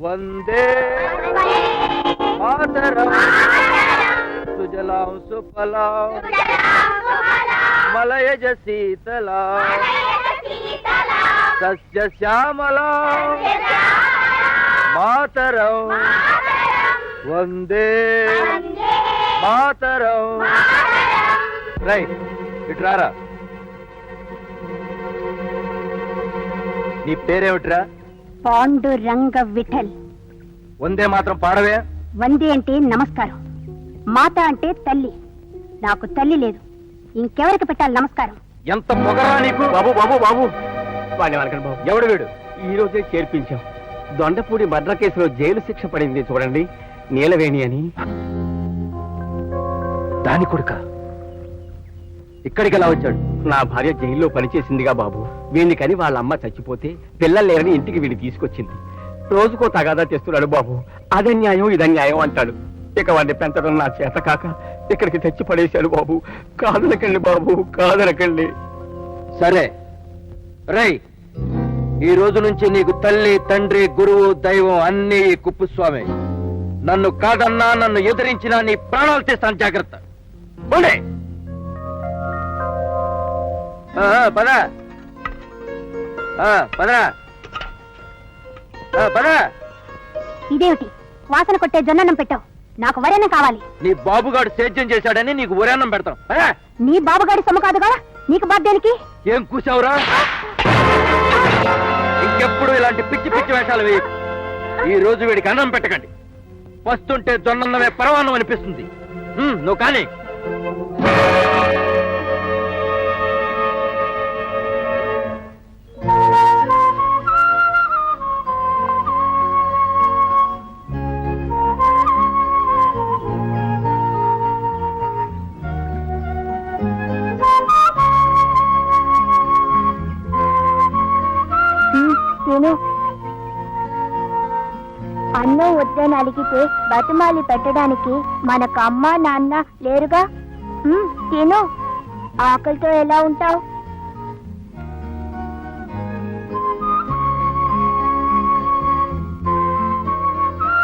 వందే మాతరం సుజలాం సుఫలాం మలయజ శీతలాం సస్య శ్యామలాం మాతరం వందే మాతరం. రై ఇట్రారా. నీ పేరేమిట్రా? పాండురంగ విఠల్. వందే మాత్రం పాడవే. వందే అంటే నమస్కారం, మాత అంటే తల్లి. నాకు తల్లి లేదు, ఇంకెవరికి పెట్టాలి నమస్కారం? ఎంత పొగరా నీకు? బాబు బాబు బాబు వాడిని అనకండి బాబు. ఎవడు వీడు? ఈ రోజే చేర్పించాం. దొండపూడి మర్డర్ కేసులో జైలు శిక్ష పడింది చూడండి, నీలవేణి అని. దాని కొడుక ఇక్కడికి ఎలా వచ్చాడు? నా భార్య జైల్లో పనిచేసిందిగా బాబు. వీడిని కని వాళ్ళ అమ్మ చచ్చిపోతే పిల్లలు లేరని ఇంటికి వీడిని తీసుకొచ్చింది. రోజుకో తగాదా తెస్తున్నాడు బాబు. అదన్యాయం ఇదన్యాయం అంటాడు. ఇక వాడిని పెంచడం నా చేత కాక ఇక్కడికి తెచ్చి పడేశాడు బాబు. కాదనకండి బాబు, కాదనకండి. సరే రై, ఈ రోజు నుంచి నీకు తల్లి, తండ్రి, గురువు, దైవం అన్ని ఈ కుప్పుస్వామి. నన్ను కాదన్నా, నన్ను ఎదిరించినా నీ ప్రాణాలు తీస్తాను, జాగ్రత్త. పోండి. పద పదరా పద. ఇదేమిటి వాసన కొట్టే జొన్నన్నం పెట్టావు? నాకు వరేనం కావాలి. నీ బాబుగాడు సేద్యం చేశాడని నీకు వరేనం పెడతాం. నీ బాబుగాడి సొమ్ము కాదు కదా, నీకు బాధ్యానికి ఏం కూసావురా? ఇంకెప్పుడు ఇలాంటి పిచ్చి పిచ్చి వేషాలు వేయ. ఈ రోజు వీడికి అన్నం పెట్టకండి. వస్తుంటే జొన్నన్నమే పరవాన్నం అనిపిస్తుంది. నువ్వు కానీ. అన్నం వద్దని అడిగితే బతిమాలి పెట్టడానికి మనకు అమ్మ నాన్న లేరుగా. తిను, ఆకలితో ఎలా ఉంటావు?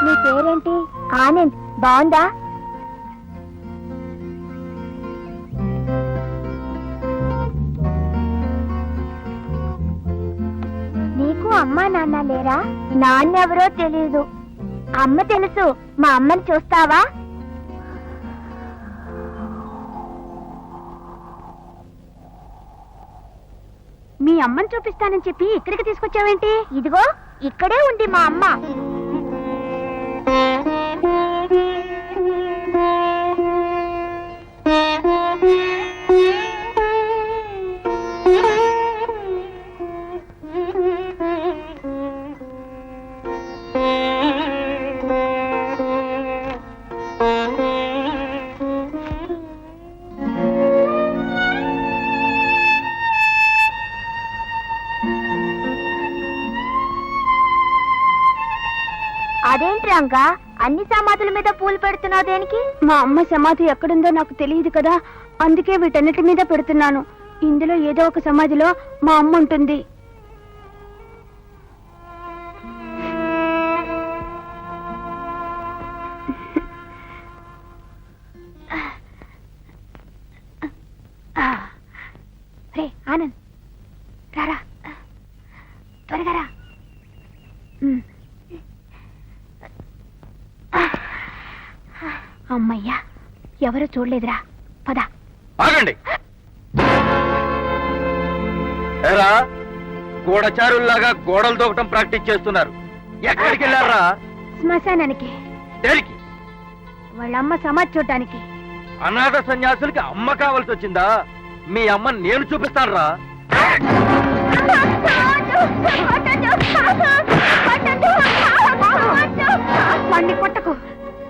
నీ పేరేంటి? ఆనంద్. బాగుందా? నీకు అమ్మా నాన్న లేరా? నాన్నెవరో తెలీదు, అమ్మ తెలుసు. మా అమ్మని చూస్తావా? మీ అమ్మని చూపిస్తానని చెప్పి ఇక్కడికి తీసుకొచ్చావేంటి? ఇదిగో ఇక్కడే ఉంది మా అమ్మ. అదేంటి రంగా, అన్ని సమాధుల మీద పూలు పెడుతున్నావు దేనికి? మా అమ్మ సమాధి ఎక్కడుందో నాకు తెలియదు కదా, అందుకే వీటన్నిటి మీద పెడుతున్నాను. ఇందులో ఏదో ఒక సమాధిలో మా అమ్మ ఉంటుంది. రే ఆనంద్, రారా, త్వరగా రా. అమ్మయ్యా, ఎవరు చూడలేదురా, పద. ఆగండి. ఎరా, గూఢచారుల్లాగా గోడలు దూకటం ప్రాక్టీస్ చేస్తున్నారు. ఎక్కడికి వెళ్ళారా? శ్మశానానికి. దేనికి? వాళ్ళమ్మ సమాధి చూడటానికి. అనాథ సన్యాసులకి అమ్మ కావాల్సి వచ్చిందా? మీ అమ్మ నేను చూపిస్తాను రా. వాణ్ణి కొట్టకు,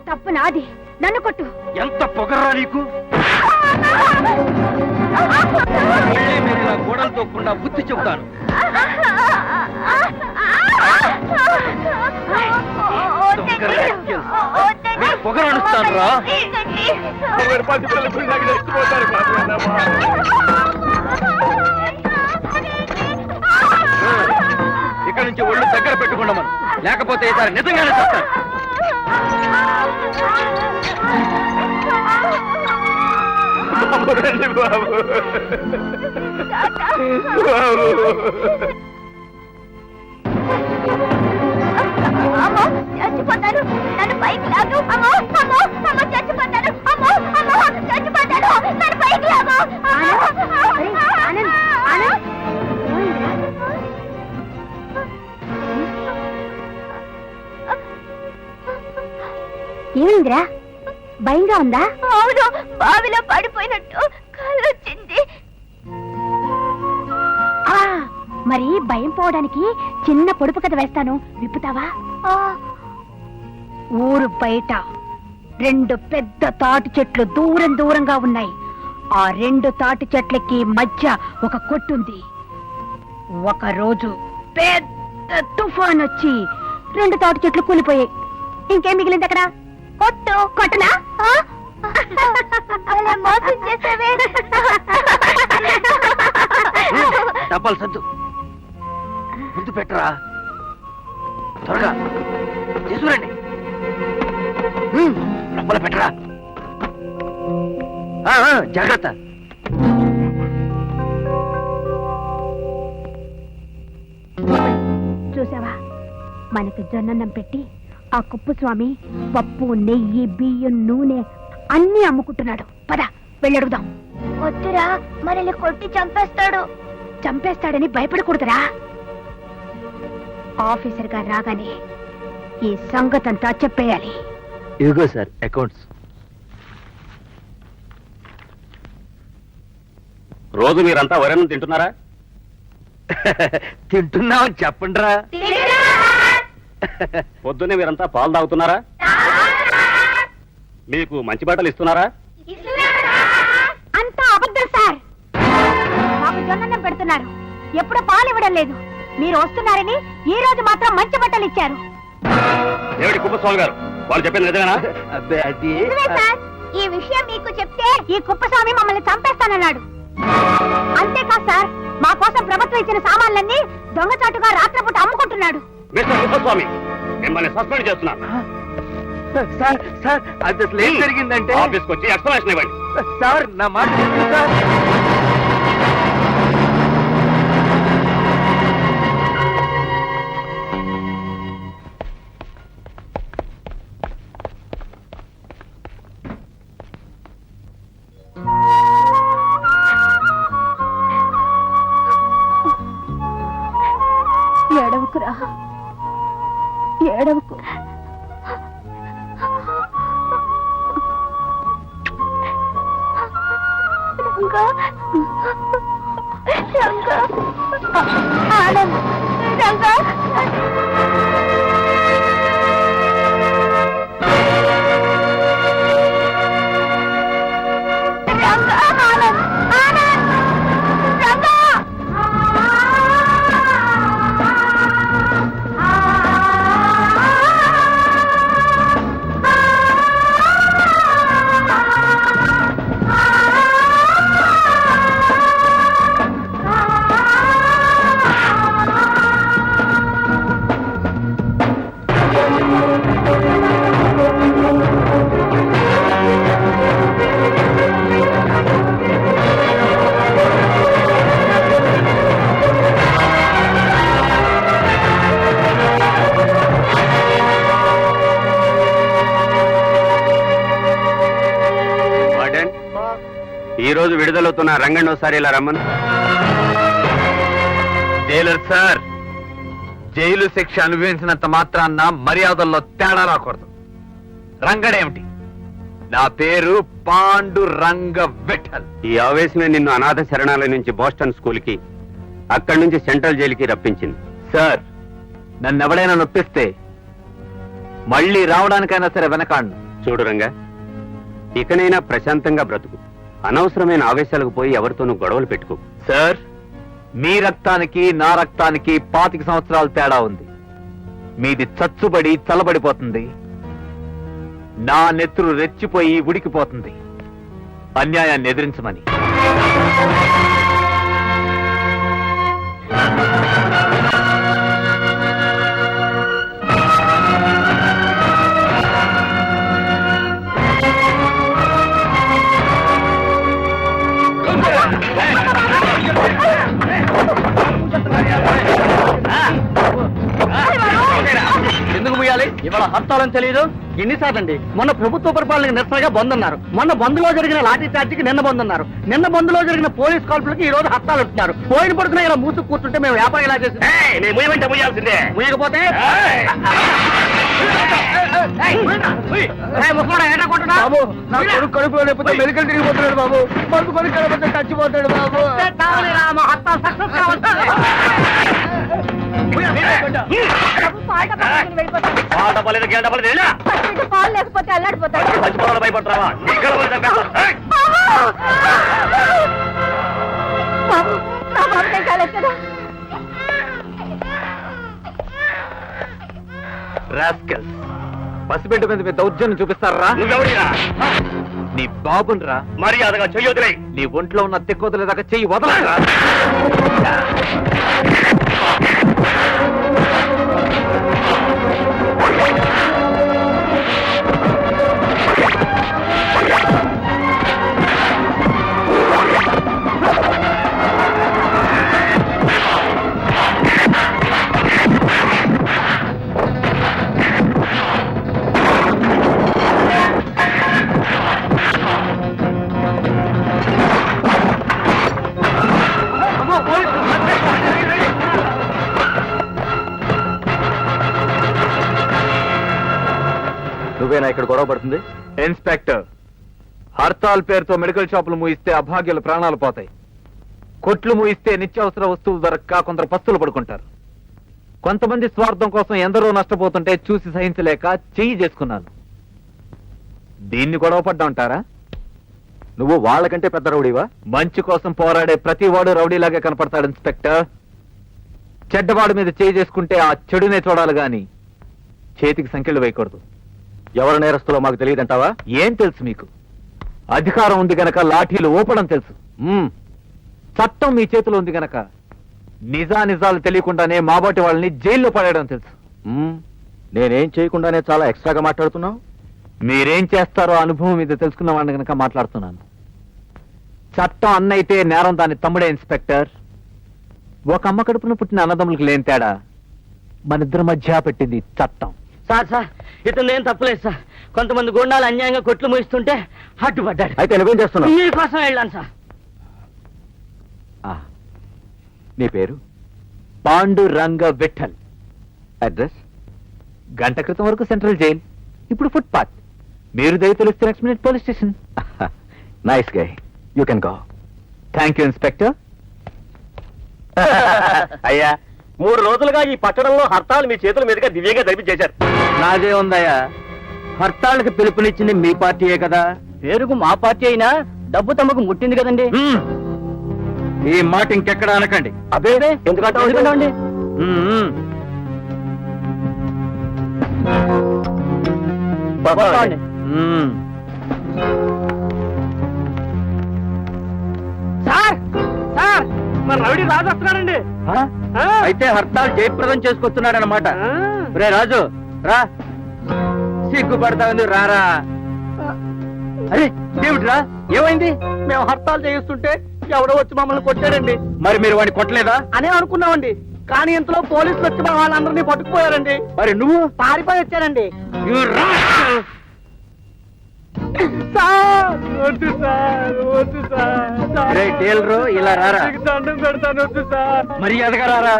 తప్పు నాది, నన్ను కొట్టు. ఎంత పొగర్రా నీకు? మీరు ఇలా గోడలు తోకుండా బుద్ధి చెబుతాను. పొగరు అడుస్తాను రా. ఇక్కడి నుంచి ఒళ్ళు దగ్గర పెట్టుకున్నామని. లేకపోతే ఈసారి నిజంగానే చెప్తారు. బాబు రండి బాబు. బాబు. అమ్మో చచ్చిపోతాను, నన్ను పైకి లాగు. అమ్మో అమ్మో అమ్మో చచ్చిపోతాను. అమ్మో అమ్మో చచ్చిపోతాను, నన్ను పైకి లాగు. ఏమైందిరా? భయంగా ఉందా? అవును, బావిలో పడిపోయినట్టు కళ్ళొచ్చింది. మరి భయం పోవడానికి చిన్న పొడుపు కథ వేస్తాను, విప్పుతావా? ఊరు బయట 2 పెద్ద తాటి చెట్లు దూరం దూరంగా ఉన్నాయి. ఆ 2 తాటి చెట్లకి మధ్య ఒక కొట్టుంది. ఒక రోజు పెద్ద తుఫాన్ వచ్చి 2 తాటి చెట్లు కూలిపోయాయి. ఇంకేం మిగిలింది అక్కడ? కొట్టునా? మోసం చేసావే. డబ్బాలు సద్దు, ముందు పెట్టరా, త్వరగా తీసుకురండి. డబ్బాలు పెట్టరా. జాగ్రత్త. చూసావా, మనకు జొన్నన్నం పెట్టి ఆ కుప్పస్వామి పప్పు, నెయ్యి, బియ్యం, నూనె అన్నీ అమ్ముకుంటున్నాడు. పద వెళ్ళడుగుదాం. వద్దురా, మనల్ని కొట్టి చంపేస్తాడు. చంపేస్తాడని భయపడకూడదురా. ఆఫీసర్ గారు రాగానే ఈ సంగతంతా చెప్పేయాలి. ఇదిగో సార్ అకౌంట్స్. రోజు మీరంతా వరన్నం తింటున్నారా? తింటున్నామని చెప్పండిరా. పొద్దున్నే మీరంతా పాలు తాగుతున్నారా? మీకు మంచి బట్టలు ఇస్తున్నారా? అంతా అబద్ధం సార్. మాకు జొన్నన్నం పెడుతున్నారు, ఎప్పుడు పాలు ఇవ్వడం లేదు. మీరు వస్తున్నారని ఈ రోజు మాత్రం మంచి బట్టలు ఇచ్చారు. ఏమిటి కుప్పస్వామి గారు, వాళ్ళు చెప్పింది నిజమేనా? అబ్బే, అది నిజమే సార్. ఈ విషయం మీకు చెప్తే ఈ కుప్పస్వామి మమ్మల్ని చంపేస్తానన్నాడు. అంతేకాదు సార్, మా కోసం ప్రభుత్వం ఇచ్చిన సామాన్లన్నీ దొంగచాటుగా రాత్రిపూట అమ్ముకుంటున్నాడు. మిస్టర్ కుప్పస్వామి, మిమ్మల్ని సస్పెండ్ చేస్తున్నాను. సార్ సార్ అది అసలు ఏం జరిగిందంటే, ఆఫీస్కి వచ్చి ఎక్స్ప్లెనేషన్ ఇవ్వండి. సార్ నా మాట వినండి సార్. ఏడవకురా, ఏడవకు. ఆనంద్, రంగా. రంగా, ఆనంద్, ఆనంద్, రంగా. ఈ రోజు విడుదలవుతున్న రంగండి ఒకసారి ఇలా రమ్మను. జైలర్ సార్, జైలు శిక్ష అనుభవించినంత మాత్రాన్న మర్యాదల్లో తేడా రాకూడదు. రంగడేమిటి? నా పేరు పాండురంగ విఠల్. ఈ ఆవేశమే నిన్ను అనాథ శరణాలయం నుంచి బోస్టన్ స్కూల్ కి, అక్కడి నుంచి సెంట్రల్ జైలుకి రప్పించింది. సార్, నన్నెవడైనా నొప్పిస్తే మళ్ళీ రావడానికైనా సరే వెనకాడను. చూడు రంగా, ఇకనైనా ప్రశాంతంగా బ్రతుకు. అనవసరమైన ఆవేశాలకు పోయి ఎవరితోనూ గొడవలు పెట్టుకో. సార్, మీ రక్తానికి నా రక్తానికి 25 సంవత్సరాల తేడా ఉంది. మీది చచ్చుబడి చల్లబడిపోతుంది, నా నెత్తురు రెచ్చిపోయి ఉడికిపోతుంది. అన్యాయాన్ని ఎదిరించమని. ముయ్యాలి? ఇవాళ హర్తాలని తెలియదు ఎన్నిసార్లు అండి? మొన్న ప్రభుత్వ పరిపాలనకి నిరసనగా బంద్ అన్నారు. మొన్న బంద్లో జరిగిన లాఠీ చార్జీకి నిన్న బంద్ అన్నారు. నిన్న బంద్లో జరిగిన పోలీస్ కాల్పులకి ఈ రోజు హర్తాలు అంటున్నారు. పోయిన పడుతున్నా ఇలా మూసుకు కూర్చుంటే మేము వ్యాపారం ఎలా చేసి ముయ్యాల్సిందే. ముయ్యకపోతే కడుపులో లేకపోతే మెడికల్ తిరిగిపోతున్నాడు బాబు. మందు కొనుక్కు వెళ్ళకపోతే చచ్చిపోతాడు బాబు. పాలు లేకపోతే అల్లాడిపోతాడు. భయపడతావా? బాబు, నా బాబునే కాలేదు కదా. పసిబిడ్డ మీద మీ దౌర్జన్యం చూపిస్తారా? నీ బాబుని రా. మర్యాదగా చెయ్యొద్దులే. నీ ఒంట్లో ఉన్న తెక్కొదల దాకా చెయ్యి వదలరా. నువ్వేనా ఇక్కడ గొడవ పడుతుంది? ఇన్స్పెక్టర్, హర్తాల్ పేరుతో మెడికల్ షాపులు మూయిస్తే అభాగ్యుల ప్రాణాలు పోతాయి. కొట్లు మూయిస్తే నిత్యావసర వస్తువులు దొరక్క కొందరు పస్తులు పడుకుంటారు. కొంతమంది స్వార్థం కోసం ఎందరో నష్టపోతుంటే చూసి సహించలేక చెయ్యి చేసుకున్నాను. దీన్ని గొడవ పడ్డాంటారా? నువ్వు వాళ్ళకంటే పెద్ద రౌడీవా? మంచి కోసం పోరాడే ప్రతివాడు రౌడీలాగే కనపడతాడు ఇన్స్పెక్టర్. చెడ్డవాడి మీద చేయి చేసుకుంటే ఆ చెడునే చూడాలి గాని చేతికి సంఖ్యలు వేయకూడదు. ఎవరు నేరస్తులో మాకు తెలియదంటావా? ఏం తెలుసు మీకు? అధికారం ఉంది గనక లాఠీలు ఊపడం తెలుసు. చట్టం మీ చేతిలో ఉంది గనక నిజాలు తెలియకుండానే మాబోటి వాళ్ళని జైల్లో పడేయడం తెలుసు. నేనేం చేయకుండానే చాలా ఎక్స్ట్రాగా మాట్లాడుతున్నావు. మీరేం చేస్తారో అనుభవం మీద తెలుసుకున్నవాడిని గనక మాట్లాడుతున్నాను. చట్టం అన్నైతే నేరం దాని తమ్ముడే ఇన్స్పెక్టర్. ఒక అమ్మ కడుపున పుట్టిన అన్నదమ్ములకు లేని తేడా మనిద్దరి మధ్య పెట్టింది చట్టం. సార్ ఇతను ఏం తప్పలేదు సార్. కొంతమంది గుండాలు అన్యాయంగా కొట్లు మూయిస్తుంటే అడ్డుపడ్డాడు. అయితే నువ్వేం చేస్తున్నావు? మీకోసం వెళ్ళాను సార్. నీ పేరు? పాండురంగ విఠల్. అడ్రస్? గంట క్రితం వరకు సెంట్రల్ జైల్, ఇప్పుడు ఫుట్పాత్. మీరు దయ తెలిస్తే next minute police station. Nice guy, you can go. Thank you inspector. అయ్యా, 3 రోజులుగా ఈ పట్టణంలో హర్తాలు మీ చేతుల మీదుగా దివ్యంగా జరిపించేశారు. నాదే ఉందయ్యా, హర్తాళ్ళకి పిలుపునిచ్చింది మీ పార్టీయే కదా. పేరుకు మా పార్టీ అయినా డబ్బు తమకు ముట్టింది కదండి. ఈ మాట ఇంకెక్కడ అనకండి. అదే ఎందుకంటే సార్ సార్ మరి రౌడీ రాజు వస్తున్నాడండి. అయితే హర్తాల్ జయప్రదం చేసుకొస్తున్నాడనమాట. రే రాజు రా, సిగ్గుపడతావు రారా. అరే దేవుడ్రా, ఏమైంది? మేము హర్తాలు చేయిస్తుంటే ఎవడో వచ్చి మమ్మల్ని కొట్టాడండి. మరి మీరు వాడిని కొట్టలేదా? అనే అనుకున్నామండి, కానీ ఇంతలో పోలీసులు వచ్చి మా వాళ్ళందరినీ పట్టుకుపోయారండి. మరి నువ్వు పారిపోయి వచ్చారండి. You rascal! రే టేలరు, ఇలా రారా. దండం పెడతాను, వద్దు సార్. మర్యాదగా రారా.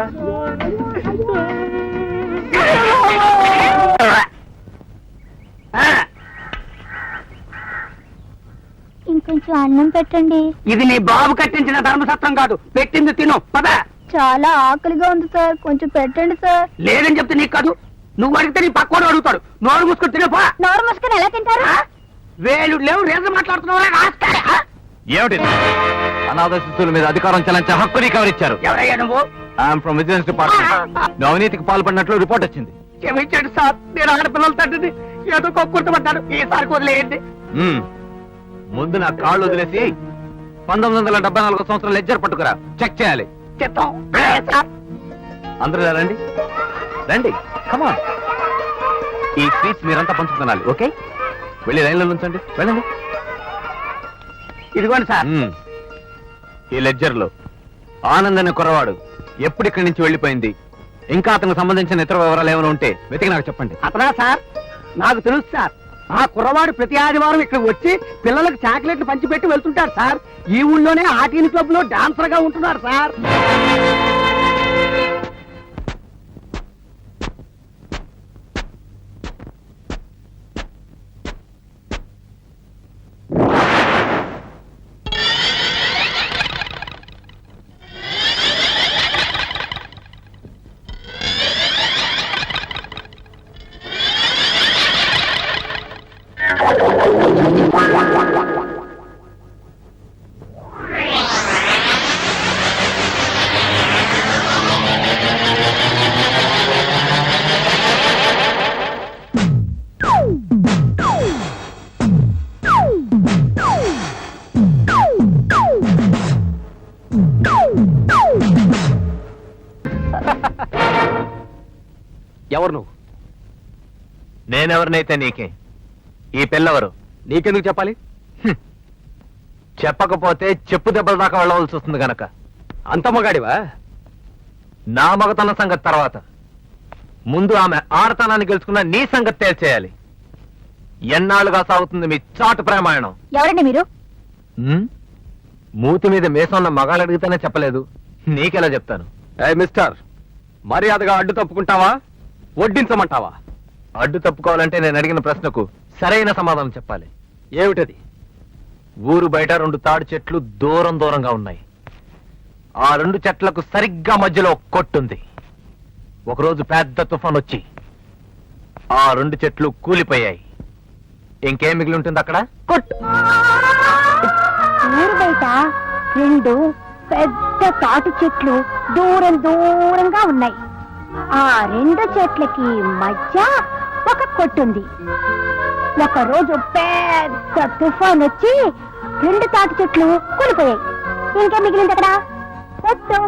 ఇంకొంచెం అన్నం పెట్టండి. ఇది నీ బాబు కట్టించిన ధర్మసత్రం కాదు, పెట్టింది తిను పద. చాలా ఆకలిగా ఉంది సార్, కొంచెం పెట్టండి సార్. లేదని చెప్తే నీకు కాదు, నువ్వు అడిగితే నీ పక్కవాడు అడుగుతాడు. నోరు మూసుకొని తినపా. నోరు మూసుకొని ఎలా తింటారు? వేలు లేవు రేజు మాట్లాడుతున్నావా? ఏమిటి? అనాథ శిశువుల మీద అధికారం చెలాయించే హక్కు నీకు ఎవరిచ్చారు? ఎవరయ్యా నువ్వు? I'm from vigilance department. నువ్వు అవినీతికి పాల్పడినట్లు రిపోర్ట్ వచ్చింది. క్షమించండి సార్, నేను ఆడపిల్లలు తండ్రిని ఏదో కొక్కుర్తపడ్డాను. ఈసారి వదిలేయండి. ముందు నా కాళ్ళు వదిలేసి 1974 సంవత్సరం లెడ్జర్ పట్టుకురా, చెక్ చేయాలి. చిత్తం సార్. అందరూ ఇలా రండి, రండి, కమాన్. ఈ స్వీట్స్ మీరంతా పంచుకున్నాలి, ఓకే? వెళ్ళి లైన్లో ఉంచండి, వెళ్ళండి. ఇదిగోండి సార్. ఈ లెడ్జర్ లో ఆనంద్ అనే కుర్రవాడు ఎప్పుడు ఇక్కడి నుంచి వెళ్ళిపోయింది, ఇంకా అతనికి సంబంధించిన ఇతర వివరాలు ఏమైనా ఉంటే వెతికి నాకు చెప్పండి. అతనా సార్? నాకు తెలుసు సార్. ఆ కుర్రవాడు ప్రతి ఆదివారం ఇక్కడికి వచ్చి పిల్లలకు చాక్లెట్లు పంచిపెట్టి వెళ్తుంటాడు సార్. ఈ ఊళ్ళోనే ఆటీని క్లబ్ లో డాన్సర్ గా ఉంటున్నాడు సార్. ఎవరు నువ్వు? నేనెవరినైతే నీకే, ఈ పిల్లెవరు నీకెందుకు చెప్పాలి? చెప్పకపోతే చెప్పు దెబ్బల దాకా వెళ్ళవలసి వస్తుంది గనక. అంత మగాడివా? నా మగతన సంగతి తర్వాత, ముందు ఆమె ఆడతనాన్ని గెలుచుకున్న నీ సంగతి తేల్చేయాలి. ఎన్నాళ్ళుగా సాగుతుంది మీ చాటు ప్రమాణం? ఎవరండి మీరు? మూతి మీద మేసం ఉన్న మగాళ్ళు అడిగితేనే చెప్పలేదు, నీకెలా చెప్తాను? మిస్టర్, మర్యాదగా అడ్డు తప్పుకుంటావా, వడ్డించమంటావా? అడ్డు తప్పుకోవాలంటే నేను అడిగిన ప్రశ్నకు సరైన సమాధానం చెప్పాలి. ఏమిటది? ఊరు బయట 2 తాడి చెట్లు దూరం దూరంగా ఉన్నాయి. ఆ 2 చెట్లకు సరిగ్గా మధ్యలో ఒక కొట్టుంది. ఒకరోజు పెద్ద తుఫాన్ వచ్చి ఆ 2 చెట్లు కూలిపోయాయి. ఇంకేం మిగిలి ఉంటుంది అక్కడ? కొట్టు. ఊరు బయట 2 పెద్ద తాటి చెట్లు దూరం దూరంగా ఉన్నాయి. ఆ 2 చెట్లకి మధ్య ఒక కొట్టుంది. ఒక రోజు పెద్ద తుఫాన్ వచ్చి 2 తాటి చెట్లు కూలిపోయాయి. ఇంకేం మిగిలింది అక్కడ? కొట్టు.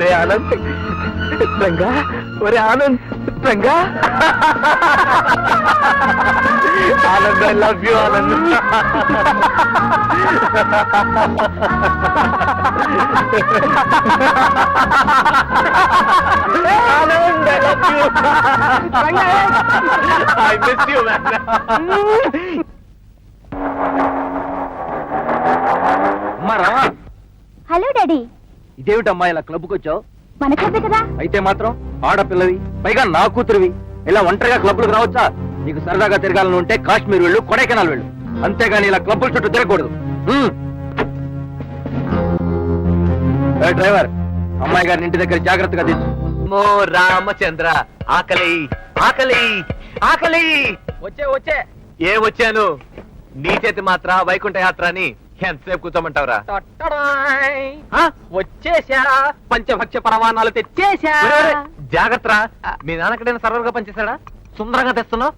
రే ఆనంద్, రంగా, ఒరే Anand, Ranga. Anand, I love you Anand. Anand, I love you. I miss you man. అమ్మారా? Hello daddy. ఇదేమిటమ్మా ఇలా క్లబ్కి వచ్చావు? మన క్లబ్బే కదా. అయితే మాత్రం ఆడపిల్లవి, పైగా నా కూతురువి, ఇలా ఒంటరిగా క్లబ్లకు రావచ్చా? నీకు సరదాగా తిరగాలని ఉంటే కాశ్మీర్ వెళ్ళు, కొడైకెనాల్ వెళ్ళు, అంతేగాని ఇలా క్లబ్బుల చుట్టూ తిరగకూడదు. డ్రైవర్, అమ్మాయి గారిని ఇంటి దగ్గర జాగ్రత్తగా తీసు. మో రామచంద్ర, ఆకలి ఆకలి ఆకలి. వచ్చే ఏ వచ్చాను? నీ చేతి మాత్ర వైకుంఠ యాత్ర అని ఎంతసేపు కూర్చోమంటావురా? వచ్చేసా, పంచభక్ష పరమాణాలు తెచ్చేసా. జాగ్రత్త, మీ నాన్నకడైనా సర్వర్ గా పనిచేశాడా? సుందరంగా తెస్తున్నావు.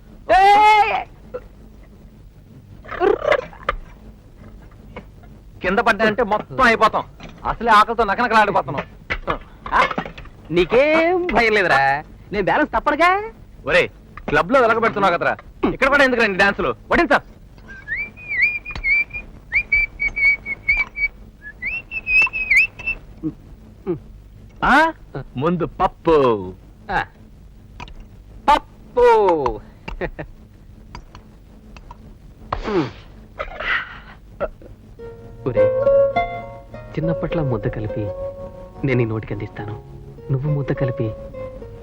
కింద పడ్డాయంటే మొత్తం అయిపోతాం. అసలే ఆకలితో నకనకలాడిపోతున్నాం. నీకేం భయం లేదురా, నేను బ్యాలెన్స్ తప్పడుగా. ఒరే, క్లబ్ లో వెలగబెడుతున్నావు కదరా, ఇక్కడ కూడా ఎందుకు రండి డాన్సులు? వడించా. ముందు పప్పు. పప్పు. ఒరే, చిన్నప్పట్లో ముద్ద కలిపి నేను ఈ నోటికి అందిస్తాను, నువ్వు ముద్ద కలిపి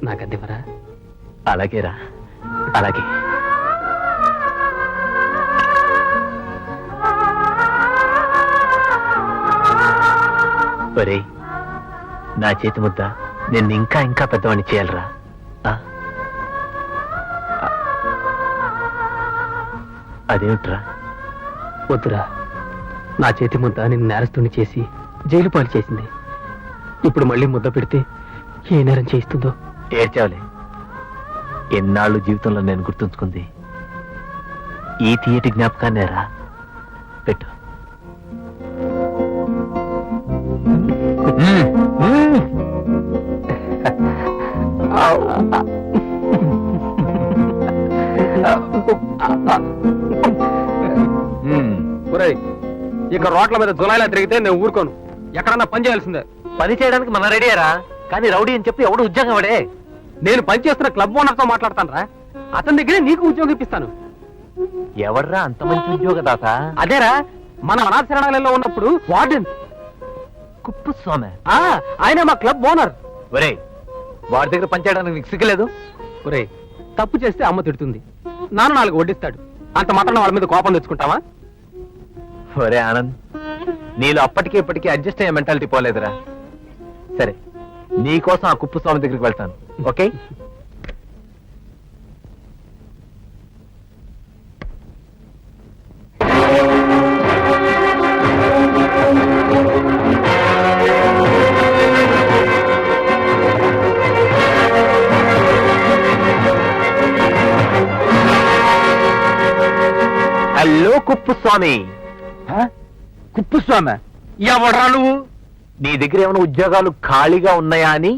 నాకు అందివరా? అలాగేరా, అలాగే. ఒరే, నా చేతి ముద్ద నిన్ను ఇంకా ఇంకా పెద్దవాడిని చేయాలరా. అదేమిట్రా? వద్దురా, నా చేతి ముద్ద నిన్ను నేరస్తుని చేసి జైలు పాలు చేసింది. ఇప్పుడు మళ్ళీ ముద్ద పెడితే ఏ నేరం చేయిస్తుందో. ఏడ్చావులే, ఎన్నాళ్ళు జీవితంలో నేను గుర్తుంచుకుంది ఈ తీయటి జ్ఞాపకాన్నేరా. పెట్టు. ఒరేయ్, ఇక రోడ్ల మీద జులాయిలా తిరిగితే నేను ఊరుకోను. ఎక్కడన్నా పని చేయాల్సిందే. పని చేయడానికి మన రెడీయరా, కానీ రౌడీ అని చెప్పి ఎవడు ఉద్యోగం వాడే. నేను పని చేస్తున్న క్లబ్ ఓనర్ తో మాట్లాడతాను రా. అతని దగ్గరే నీకు ఉద్యోగం ఇప్పిస్తాను. ఎవర్రా అంత మంచి ఉద్యోగదాత? అదేరా, మన అనాథ శరణాలయంలో ఉన్నప్పుడు వార్డెన్ కుప్పుస్వామి. ఆయన మా క్లబ్ ఓనర్. ఒరే, వాడి దగ్గర పని చేయడానికి నీకు సిగ్గులేదు? ఒరే, తప్పు చేస్తే అమ్మ తిడుతుంది, నాన్న 4 వడ్డిస్తాడు. అంత మాత్రం వాళ్ళ మీద కోపం తెచ్చుకుంటావా? ఒరే ఆనంద్, నీలో అప్పటికి ఇప్పటికీ అడ్జస్ట్ అయ్యే మెంటాలిటీ పోలేదురా. సరే, నీకోసం ఆ కుప్పుస్వామి దగ్గరికి వెళ్తాను. ఓకే? హలో కుప్పుస్వామి. కుప్పుస్వామి ఎవడరా నువ్వు? నీ దగ్గర ఏమైనా ఉద్యోగాలు ఖాళీగా ఉన్నాయా అని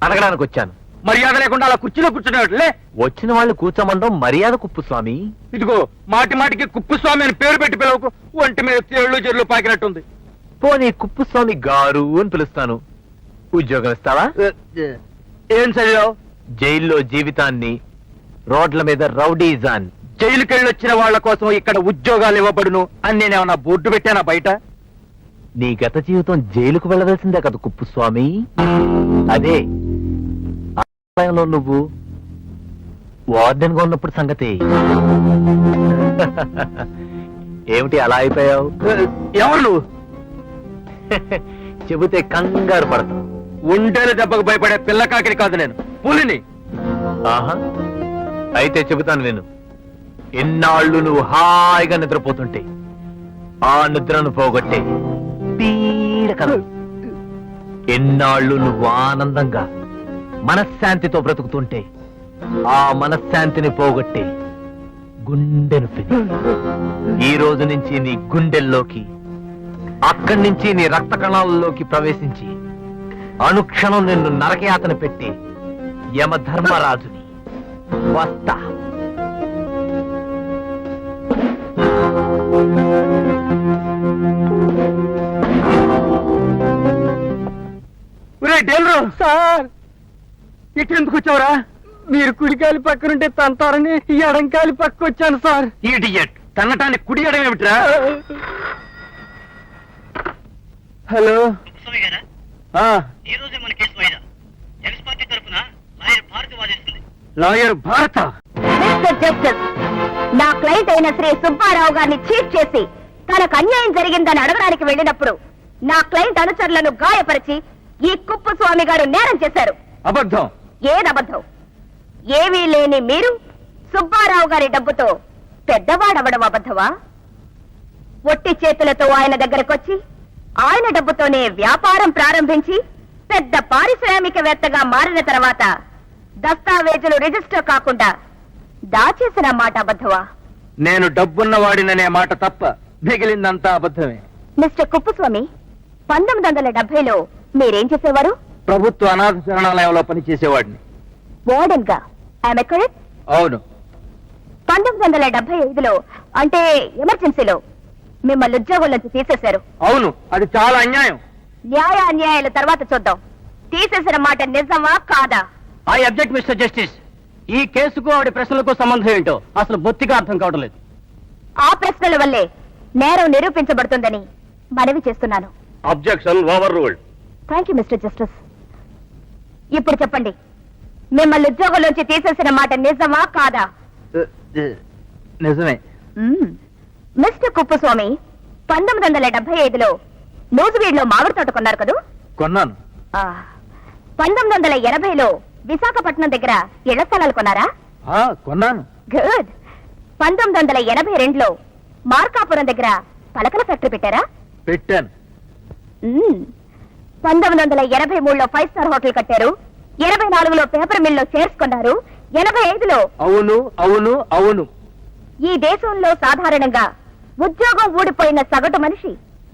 అడగడానికి వచ్చాను. మర్యాద లేకుండా అలా కుర్చీలో కూర్చునేట్లే. వచ్చిన వాళ్ళు కూర్చోమండం మర్యాద కుప్పుస్వామి. ఇదిగో, మాటి మాటికి కుప్పుస్వామి అని పేరు పెట్టి పిలవకు. ఒంటి మీద తేళ్లు చెర్లు పాకినట్టుంది. పోనీ కుప్పుస్వామి గారు అని పిలుస్తాను. ఉద్యోగం ఇస్తావా? ఏం చదివావు? జైల్లో జీవితాన్ని, రోడ్ల మీద రౌడీజాన్. జైలుకెళ్ళి వచ్చిన వాళ్ళ కోసం ఇక్కడ ఉద్యోగాలు ఇవ్వబడును అని నేనేమన్నా బోర్డు పెట్టానా బయట? నీ గత జీవితం జైలుకు వెళ్ళవలసిందే కదా కుప్పుస్వామి. అదే ఆ సమయంలో నువ్వు వార్డెన్ గా ఉన్నప్పుడు సంగతి. ఏమిటి అలా అయిపోయావు? ఎవరు నువ్వు? చెబితే కంగారు పడతావు. ఉండేల దెబ్బకు భయపడే పిల్లకాకిని కాదు నేను, పులిని. ఆహా, అయితే చెబుతాను నేను. ఎన్నాళ్ళు నువ్వు హాయిగా నిద్రపోతుంటే ఆ నిద్రను పోగొట్టే పీడకల. ఎన్నాళ్ళు నువ్వు ఆనందంగా మనశ్శాంతితో బ్రతుకుతుంటే ఆ మనశ్శాంతిని పోగొట్టే గుండె నొప్పి. ఈ రోజు నుంచి నీ గుండెల్లోకి, అక్కడి నుంచి నీ రక్త కణాలలోకి ప్రవేశించి అనుక్షణం నిన్ను నరకయాతన పెట్టి యమధర్మరాజుని. వస్తా. సార్, ఇటెందుకు వచ్చావురా? మీరు కుడికాలి పక్కనుంటే తంతారని ఎడంకాలి పక్క వచ్చాను సార్. ఇడియట్, తన్నటానికి కుడి ఎడం ఏమిట్రా? హలో. లాయర్ భారత. మిస్టర్ జస్టిస్, నా క్లయింట్ అయిన శ్రీ సుబ్బారావు గారిని చీట్ చేసి తనకు అన్యాయం జరిగిందని అడగడానికి వెళ్ళినప్పుడు నా క్లయింట్ అనుచరులను గాయపరిచి ఈ కుప్పస్వామి గారు నేరం చేశారు. అబద్ధం. ఏదబద్ధం? ఏమీ లేని మీరు సుబ్బారావు గారి డబ్బుతో పెద్దవాడవడం అబద్ధమా? ఒట్టి చేతులతో ఆయన దగ్గరకొచ్చి ఆయన డబ్బుతోనే వ్యాపారం ప్రారంభించి పెద్ద పారిశ్రామికవేత్తగా మారిన తర్వాత దస్తావేజులు రిజిస్టర్ కాకుండా దాచేసిన మాట అబద్ధమా? నేను డబ్బున్న వాడిననే మాట తప్ప మిగిలిందంతా అబద్ధమే. మిస్టర్ కుప్పస్వామి, 1970లో మీరేం చేసేవారు? ప్రభుత్వ అనాథ శరణాలయంలో పనిచేసేవాడిని. వార్డెన్ గా. I'm correct? అవును. 1975లో అంటే ఎమర్జెన్సీలో మిమ్మల్ని ఉద్యోగంలోంచి తీసేశారు. అవును, అది చాలా అన్యాయం. న్యాయ అన్యాయాల తర్వాత చూద్దాం. తీసేసిన మాట నిజమా కాదా? I object mister justice. ఈ కేసుకు ఆవిడ ప్రశ్నలకు సంబంధం ఏంటో అసలు బొత్తిగా అర్థం కావడం లేదు. ఆ ప్రశ్నల వల్లే నేరం నిరూపించబడుతుందని మనవి చేస్తున్నాను. Objection over ruled. Thank you mister justice. ఇప్పుడు చెప్పండి, మిమ్మల్ని ఉద్యోగంలోంచి తీసేసిన మాట నిజమా కాదా? నిజమే. మిస్టర్ కుప్పస్వామి, 1975లో నూజివీడులో మామిడి తోట కొన్నారు కదూ? కొన్నాను. 1980లో విశాఖపట్నం దగ్గర ఇళ్ల స్థలాలు కొన్నారా? కొన్నాను. గుడ్. 1982లో మార్కాపురం దగ్గర పలకల ఫ్యాక్టరీ పెట్టారా? పెట్టాను. 1983లో 5 స్టార్ హోటల్ కట్టారు. 84లో పేపర్ మిల్ లో షేర్స్ కొన్నారు. 85లో అవును అవును అవును. ఈ దేశంలో సాధారణంగా ఉద్యోగం ఊడిపోయిన సగటు మనిషి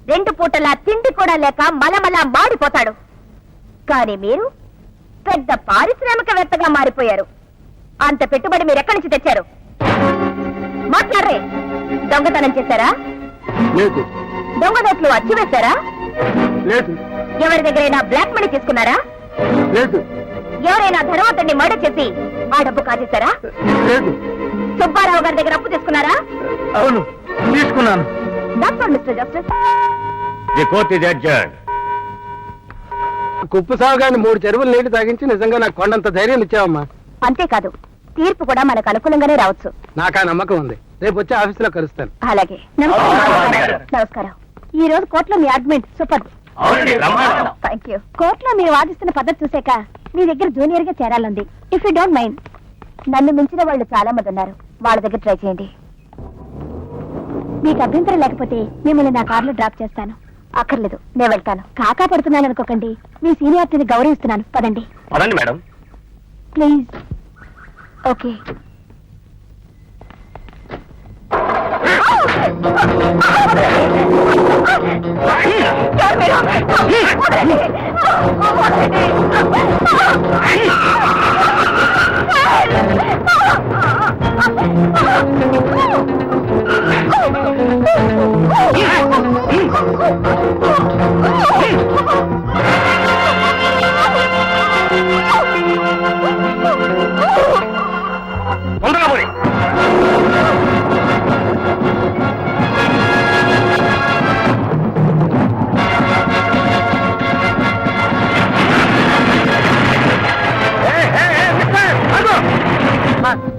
2 పూటలా తిండి కూడా లేక మలమలా మాడిపోతాడు. కానీ మీరు పెద్ద పారిశ్రామికవేత్తగా మారిపోయారు. అంత పెట్టుబడి మీరు ఎక్కడి నుంచి తెచ్చారు? మాట్లాడరే. దొంగతనం చేశారా? లేదు దొంగ నోట్లు అచ్చి వేశారా? లేదు ఎవరి దగ్గరైనా బ్లాక్ మనీ తీసుకున్నారా? లేదు ఎవరైనా ధనవంతుడిని మర్డర్ చేసి ఆ డబ్బు కాజేశారా? లేదు. సుబ్బారావు గారి దగ్గర అప్పు తీసుకున్నారా? అవును తీసుకున్నాను. Doctor mister justice. The court is adjourned. కుప్పు సాగుగాని 3 చెరువులు నీళ్లు తాగించి నిజంగా నాకు కొండంత ధైర్యం ఇచ్చావమ్మా. అంతేకాదు, తీర్పు కూడా మనకు అనుకూలంగానే రావచ్చు. నాకు ఆ నమ్మకం ఉంది. రేపు వచ్చి ఆఫీసులో కలుస్తాను. అలాగే. నమస్కారం. ఈ రోజు కోర్టులో మీ ఆర్గ్యుమెంట్ సూపర్. Thank you. కోర్టులో మీరు వాదిస్తున్న పద్ధతి చూసాక మీ దగ్గర జూనియర్ గా చేరాలంది. If you don't mind. నన్ను మించిన వాళ్ళు చాలా మంది ఉన్నారు, వాళ్ళ దగ్గర ట్రై చేయండి. మీకు అభ్యంతరం లేకపోతే మిమ్మల్ని నా కార్లో డ్రాప్ చేస్తాను. అక్కర్లేదు, నేను వెళ్తాను. కాకా పడుతున్నాను అనుకోకండి, మీ సీనియారిటీని గౌరవిస్తున్నాను. పదండి పదండి మేడం. ప్లీజ్. ఓకే. తొందరగా పోయి.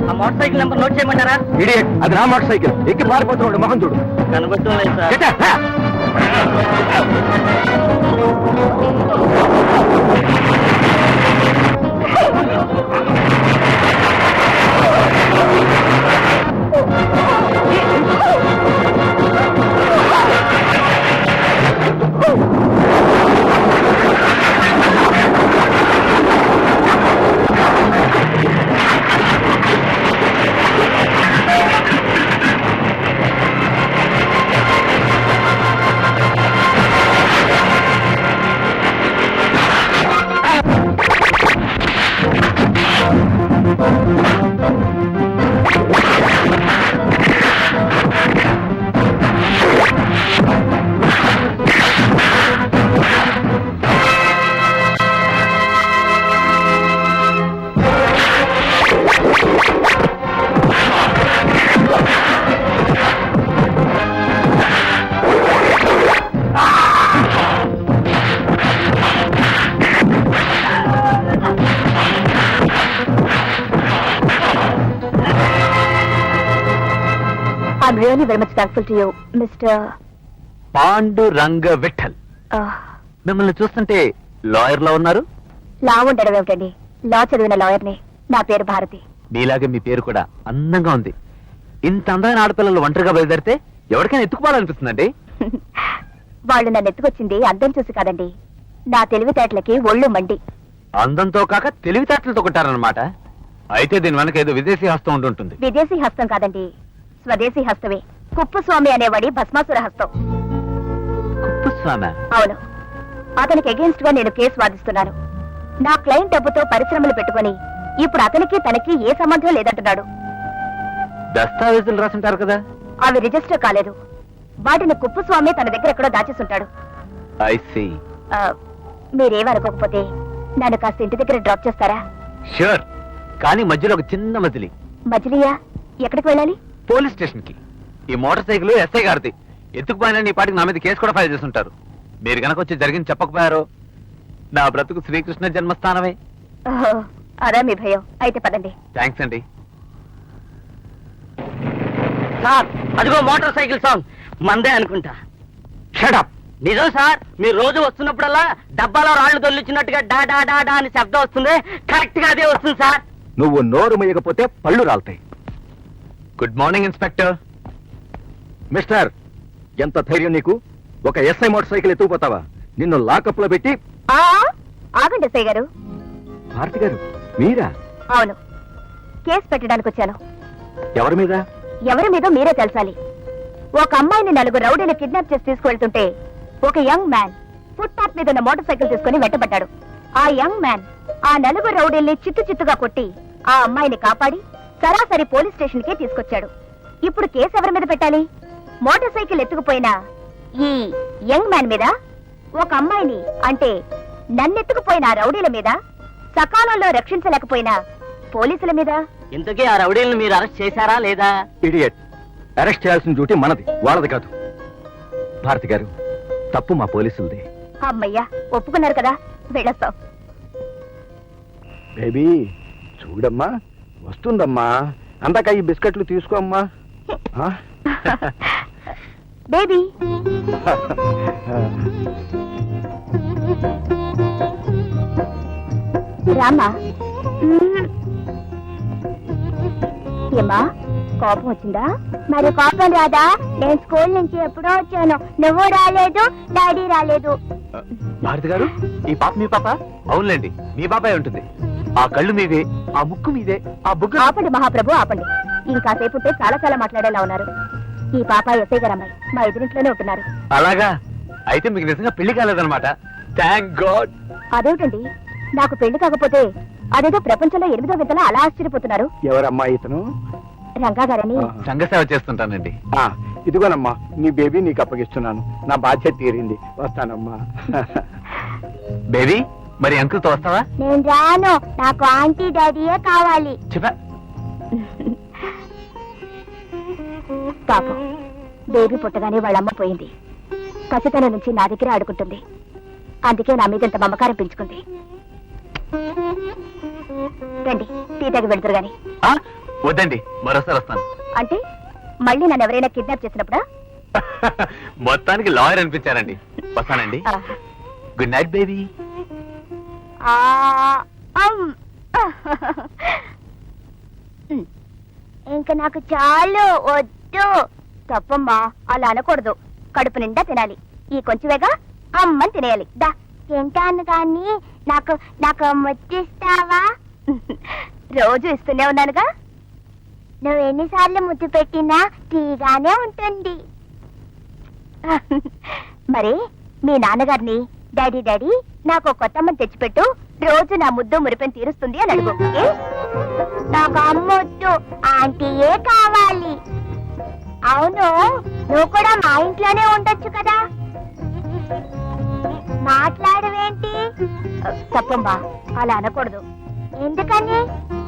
ఆ మోటార్ సైకిల్ నెంబర్ నోట్ చేయమంటారా? ఇడియట్, అది నా మోటార్ సైకిల్. ఎక్కి పారిపోతున్నాడు మొహం చూడు. కనబడటం లేదు sir. Get up. I'm really very much thankful to you, Mr. Panduranga Vittal. మిమ్మల్ని చూస్తుంటే లాయర్ లా ఉన్నారు. లా ఉండడం ఏమిటండి? లా చదివిన లాయర్ని. నా పేరు భారతి. మీలాగే మీ పేరు కూడా అందంగా ఉంది. ఇంత అందమైన ఆడపిల్లలు ఒంటరిగా బయలుదేరితే ఎవరికైనా ఎత్తుకోవాలనిపిస్తుందండి. వాళ్ళు నన్ను ఎత్తుకొచ్చింది అందం చూసి కాదండి, నా తెలివితేటలకి ఒళ్ళు మండి. అందంతో కాక తెలివితేటలతో కొట్టారనమాట. అయితే దీని వెనక ఏదో విదేశీ హస్తం ఉంటుంటుంది. విదేశీ హస్తం కాదండి, స్వదేశీ హస్తమే. కుప్పస్వామి అనేవాడి భస్మాసుర హస్తం. కుప్పస్వామి? అవును. అతనికి అగేన్స్ట్ గా నేను కేసు వాదిస్తున్నాను. నా క్లయింట్ డబ్బుతో పరిశ్రమలు పెట్టుకొని ఇప్పుడు అతనికి తనకి ఏ సంబంధం లేదంటున్నాడు. దస్తావేజులు రాసుంటారు కదా? అవి రిజిస్టర్ కాలేదు. వాటిని కుప్పస్వామి తన దగ్గర ఎక్కడో దాచేసుంటాడు. I see. మీరేమనుకోకపోతే నన్ను కాస్త ఇంటి దగ్గర డ్రాప్ చేస్తారా? ష్యూర్. కానీ మధ్యలో ఒక చిన్న మజిలీ. మజిలియా? ఎక్కడికి వెళ్ళాలి? పోలీస్ స్టేషన్ కి. ఈ మోటార్ సైకిల్ ఎస్ఐ గారిది. ఎత్తుకుపోయినా నీ పాటికి నా మీద కేసు కూడా ఫైల్ చేస్తుంటారు. మీరు గనక వచ్చి జరిగింది చెప్పకపోయారో నా బ్రతుకు శ్రీకృష్ణ జన్మస్థానమే. ఓహో, అదా మీ భయం? అయితే పదండి. థ్యాంక్స్ అండి. సార్, అదిగో మోటార్ సైకిల్ సాంగ్ మందే అనుకుంటా. Shut up. నిజం సార్, మీరు రోజు వస్తున్నప్పుడల్లా డబ్బాలో రాళ్లు దొల్లిచ్చినట్టుగా డా డా డా డా అని శబ్దం వస్తుంది. కరెక్ట్ గా అదే వస్తుంది సార్. నువ్వు నోరు మొయ్యకపోతే పళ్ళు రాలుతాయి. Good morning inspector. మిస్టర్, ఎంత ధైర్యం నీకు? ఒక ఎస్ఐ మోటార్ సైకిల్ ఎత్తుకుపోతావా? నిన్ను లాకప్ లో పెట్టి. ఆగండి ఎస్ఐ గారు. భారతి గారు, మీరా? అవును, కేసు పెట్టడానికి వచ్చాను. ఎవరి మీద? ఎవరి మీద మీరే తెలుసాలి. ఒక అమ్మాయిని 4 రౌడీలు కిడ్నాప్ చేసి తీసుకువెళ్తుంటే ఒక యంగ్ మ్యాన్ ఫుట్ పాత్ మీద ఉన్న మోటార్ సైకిల్ తీసుకుని వెంటబడ్డాడు. ఆ యంగ్ మ్యాన్ ఆ 4 రౌడీల్ని చిత్తు చిత్తుగా కొట్టి ఆ అమ్మాయిని కాపాడి సరాసరి పోలీస్ స్టేషన్కే తీసుకొచ్చాడు. ఇప్పుడు కేసు ఎవరి మీద పెట్టాలి? మోటార్ సైకిల్ ఎత్తుకుపోయిన ఈ యంగ్ మ్యాన్ మీద, ఒక అమ్మాయిని అంటే నన్నెత్తుకుపోయిన ఆ రౌడీల మీద, సకాలంలో రక్షించలేకపోయిన పోలీసుల మీద. ఇంతకీ ఆ రౌడీలను మీరు అరెస్ట్ చేశారా లేదా? ఇడియట్, అరెస్ట్ చేయాల్సిన డ్యూటీ మనది, వాళ్ళది కాదు. భారతి గారు, తప్పు మా పోలీసులదే. అమ్మయ్యా, ఒప్పుకున్నారు కదా, వెళ్ళొస్తాం. బేబీ చూడమ్మా, వస్తుందమ్మా. అందాక ఈ బిస్కెట్లు తీసుకోమ్మా. ఆ? బేబీ రామా. ఏమా, కోపం వచ్చిందా? మరి కోపం రాదా? నేను స్కూల్ నుంచి ఎప్పుడో వచ్చాను, నువ్వు రాలేదు, డాడీ రాలేదు. భారతి గారు, ఈ పాప మీ పాప? అవునులేండి, మీ పాపే ఉంటుంది. ఆ కళ్ళు మీవే, ఆ ముక్కు మీదే, ఆ బుగ్గ. ఆపండి మహాప్రభు, ఆపండి. ఇంకాసేపు ఉంటే చాలా చాలా మాట్లాడేలా ఉన్నారు. ఈ పాప ఎస్ఐ గారు అమ్మాయి, మా ఎదురింట్లోనే ఉంటున్నారు. అలాగా? అయితే మీకు నిజంగా పెళ్లి కాలేదన్నమాట. Thank God. అదేమిటండి, నాకు పెళ్లి కాకపోతే అదేదో ప్రపంచంలో 8వ వింతలా అలా ఆశ్చర్యపోతున్నారు. ఎవరమ్మా ఇతను? రంగా గారని. సంఘసేవ చేస్తుంటానండి. ఆ, ఇదిగోనమ్మా, నీ బేబీ నీకు అప్పగిస్తున్నాను. నా బాధ్యత తీరింది, వస్తానమ్మా. బేబీ, మరి అంకుల్తో వస్తావా? నేను రాను, నాకు ఆంటీ డాడీయే కావాలి. చెప్పా. పాపం, బేబీ పుట్టగానే వాళ్ళమ్మ పోయింది. కసితనం నుంచి నా దగ్గర ఆడుకుంటుంది. అందుకే నా మీద ఇంత మమకారం పెంచుకుంది. రండి, టీ తాగి వెళ్తురు గాని. వద్దండి, మరోసారి వస్తాను. అంటే మళ్ళీ నన్ను ఎవరైనా కిడ్నాప్ చేసినప్పుడా? మొత్తానికి లాయర్ అనిపించారండి. వస్తానండి. Good night baby. ఇంకా నాకు చాలు, వద్దు. తప్పమ్మా, అలా అనకూడదు. కడుపు నిండా తినాలి. ఈ కొంచెమేగా అమ్మని తినేయాలి. దా, తింటాను కానీ నాకు నాకు ముద్దిస్తావా? రోజు ఇస్తూనే ఉన్నానుగా. నువ్వు ఎన్నిసార్లు ముద్దు పెట్టినా తీగానే ఉంటుంది. మరి మీ నాన్నగారిని, డాడీ డాడీ నాకు కొత్త అమ్మని తెచ్చిపెట్టు, రోజు నా ముద్దు మురిపెని తీరుస్తుంది అని అడుగు. ఏ? నాకు అమ్మొద్దు, ఆంటీయే కావాలి. అవును, నువ్వు కూడా మా ఇంట్లోనే ఉండొచ్చు కదా. మాట్లాడవేంటి? తప్పమ్మా, అలా అనకూడదు. ఎందుకని?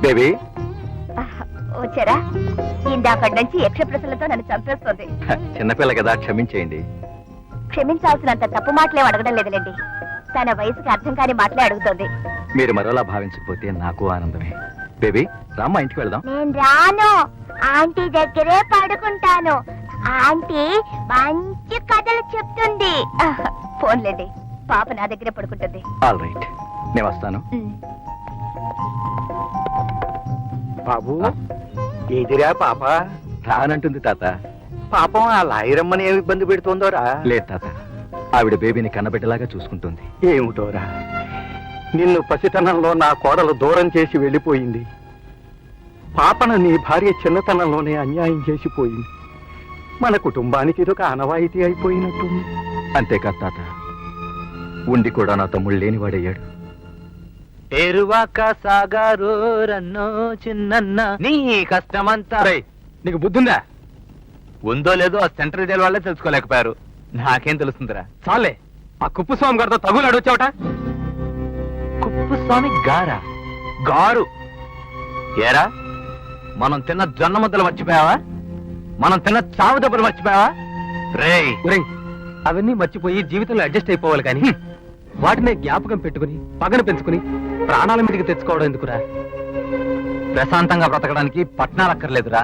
బేబీ, వచ్చారా? ఇందాకటి నుంచి యక్ష ప్రశ్నలతో నన్ను చంపేస్తుంది. చిన్నపిల్ల కదా, క్షమించేయండి. క్షమించాల్సినంత తప్పు మాటలేం అడగడం లేదులేండి. తన వయసుకి అర్థం కాని మాటలే అడుగుతోంది. మీరు మరోలా భావించకపోతే నాకు ఆనందమే. బేబీ, రామ్మా, ఇంటికి వెళ్దాం. నేను రాను, ఆంటీ దగ్గరే పడుకుంటాను. ఆంటీ మంచి కథలు చెప్తుంది. ఫోన్లేండి, పాప నా దగ్గరే పడుకుంటుంది. ఆల్ రైట్, నేను వస్తాను. బాబు, ఏదిరా పాప? రానంటుంది తాత. పాపం ఆ లాయరమ్మని ఏమి ఇబ్బంది పెడుతోందోరా? లేదు తాత, ఆవిడ బేబీని కన్నబిడ్డలాగా చూసుకుంటుంది. ఏమిటోరా, నిన్ను పసితనంలో నా కోడలు దూరం చేసి వెళ్ళిపోయింది. పాపను నీ భార్య చిన్నతనంలోనే అన్యాయం చేసిపోయింది. మన కుటుంబానికి ఇదొక ఆనవాయితీ అయిపోయినట్టుంది. అంతేకాదు తాత, ఉండి కూడా నా తమ్ముడు లేనివాడయ్యాడు. ఎరువాక సాగారు రన్నో చిన్న నీ కష్టమంతా. నీకు బుద్ధుందా? ఉందో లేదో ఆ సెంట్రల్ జైలు వాళ్ళే తెలుసుకోలేకపోయారు. నాకేం తెలుస్తుందిరా? చాలే, ఆ కుప్పుస్వామి గారితో తగులు అడవచ్చావట. కుప్పుస్వామి గారా? గారు ఏరా, మనం తిన్న జొన్న ముద్దలు మర్చిపోయావా? మనం తిన్న చావు దెబ్బలు మర్చిపోయావా? రేయ్, అవన్నీ మర్చిపోయి జీవితంలో అడ్జస్ట్ అయిపోవాలి కానీ వాటిని జ్ఞాపకం పెట్టుకుని పగను పెంచుకుని ప్రాణాల మీదకి తెచ్చుకోవడం ఎందుకురా? ప్రశాంతంగా బ్రతకడానికి పట్నాలు అక్కర్లేదురా,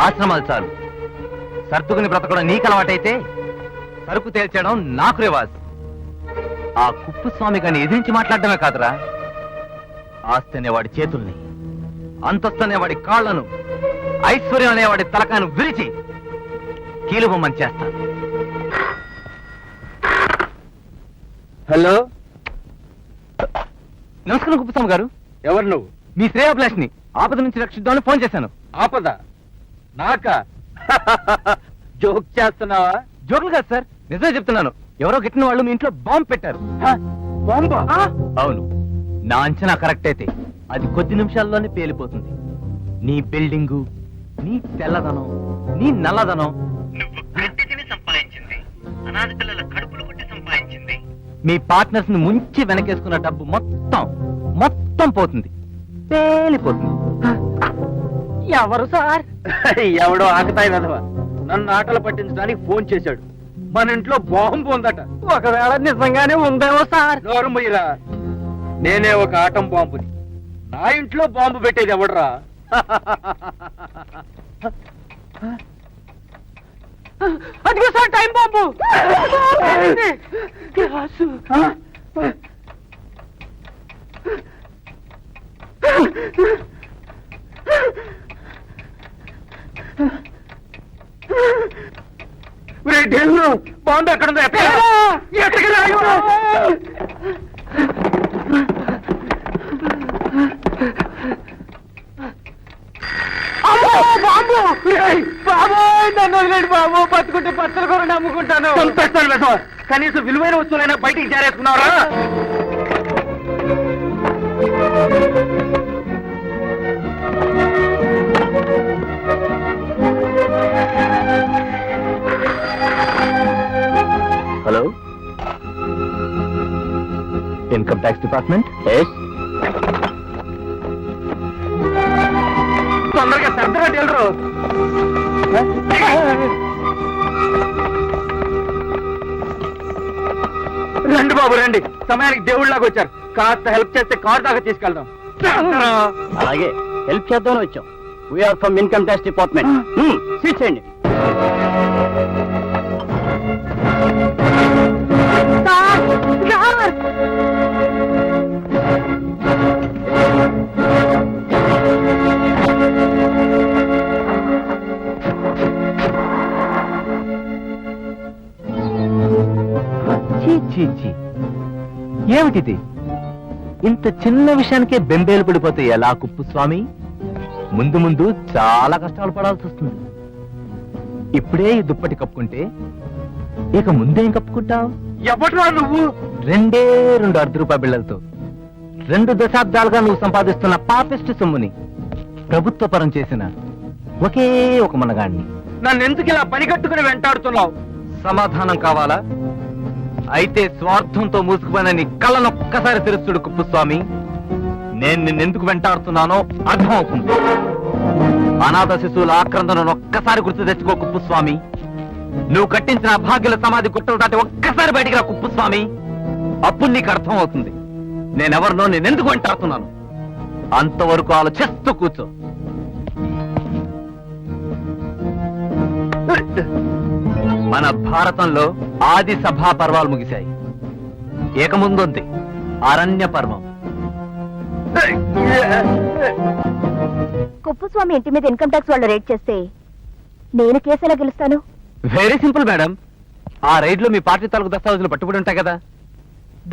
ఆశ్రమాలు చాలు. సర్దుకుని బ్రతకడం నీకు అలవాటైతే సరుకు తేల్చడం నాకు రివాజ్. ఆ కుప్పుస్వామి గారిని ఎదిరించి మాట్లాడటమే కాదురా, ఆస్తి అనేవాడి చేతుల్ని, అంతస్తు అనేవాడి కాళ్లను, ఐశ్వర్యం అనేవాడి తలకాను విరిచి కీలుబొమ్మని చేస్తాను. హలో, నమస్కారం కుప్పుస్వామి గారు. ఎవరు నువ్వు? మీ శ్రేయాభిలాష్ని ఆపద నుంచి రక్షిద్దామని ఫోన్ చేశాను. ఆపద నాకా? జోక్ చేస్తున్నావా? జోకులు కాదు సార్, నిజమే చెప్తున్నాను. ఎవరో గిట్టిన వాళ్ళు మీ ఇంట్లో బాంబు పెట్టారు. బాంబా? అవును, నా అంచనా కరెక్ట్ అయితే అది కొద్ది నిమిషాల్లోనే పేలిపోతుంది. నీ బిల్డింగు, నీ తెల్లదనం, నీ నల్లదనం, సంపాదించింది, అనాథ పిల్లల కడుపులు కొట్టి సంపాదించింది, మీ పార్ట్నర్స్ ని ముంచి వెనకేసుకున్న డబ్బు మొత్తం పోతుంది, పేలిపోతుంది. ఎవరు సార్? ఎవడో ఆకతాయి వెధవ నన్ను ఆటలు పట్టించడానికి ఫోన్ చేశాడు. మన ఇంట్లో బాంబు ఉందట. ఒకవేళ నిజంగానే ఉందేమో సార్. నోరు మూయరా. నేనే ఒక ఆటం బాంబుని. నా ఇంట్లో బాంబు పెట్టేది ఎవడరా? అదిగో సార్ టైం బాంబు. బాంబు ఎక్కడుందో ఎక్కడికి రాయు. బాబు నన్ను వదిలేండి బాబు, బతుకుంటే పచ్చల కూర నమ్ముకుంటాను. చంపేస్తాను వెధవ. కనీసం విలువైన వస్తువులైనా బయటికి చేరేసుకున్నావరా? Hello, income tax department. తొందరగా సర్దరాటి వెళ్ళరు. రండి బాబు రండి, సమయానికి దేవుళ్ళలాగా వచ్చారు. కాస్త హెల్ప్ చేస్తే కార్ దాకా తీసుకెళ్దాం. అలాగే హెల్ప్ చేద్దామని వచ్చాం. We are from income tax department. Seat చేయండి. ఏమిటిది? ఇంత చిన్న విషయానికే బెంబేలు పడిపోతే ఎలా కుప్పుస్వామి? ముందు ముందు చాలా కష్టాలు పడాల్సి వస్తుంది. ఇప్పుడే ఈ దుప్పటి కప్పుకుంటే ఇక ముందేం కప్పుకుంటావు? ఎవట్రా నువ్వు? 2 ₹2 బిళ్ళలతో 2 దశాబ్దాలుగా నువ్వు సంపాదిస్తున్న పాపిస్ట్ సొమ్ముని ప్రభుత్వ పరం చేసిన ఒకే ఒక మనగాణ్ణి. నన్ను ఎందుకు ఇలా పని కట్టుకుని వెంటాడుతున్నావు? సమాధానం కావాలా? అయితే స్వార్థంతో మూసుకుపోయిన నీ కళ్ళను ఒక్కసారి తెరుస్తుడు కుప్పుస్వామి. నేను నిన్నెందుకు వెంటాడుతున్నానో అర్థం అవుతుంది. అనాథ శిశువుల ఆక్రందనను ఒక్కసారి గుర్తు తెచ్చుకో కుప్పుస్వామి. నువ్వు కట్టించిన అభాగ్యుల సమాధి గుట్టలు దాటి ఒక్కసారి బయటికి రా కుప్పుస్వామి. అప్పుడు నీకు అర్థం అవుతుంది నేనెవరినో, నేనెందుకు వెంటాడుతున్నాను. అంతవరకు ఆలోచిస్తూ కూర్చో. మన భారతంలో ఆది సభా పర్వాలు ముగిశాయి. ఏకముందుంది అరణ్య పర్వం. కుప్పస్వామి ఇంటి మీద ఇన్కమ్ ట్యాక్స్ వాళ్ళు రేట్ చేస్తే నేను కేసు ఎలా గెలుస్తాను? Very simple madam. ఆ రైడ్ లో మీ పార్టీ తాలూకు దస్తావేజులు పట్టుబడి ఉంటాయి కదా,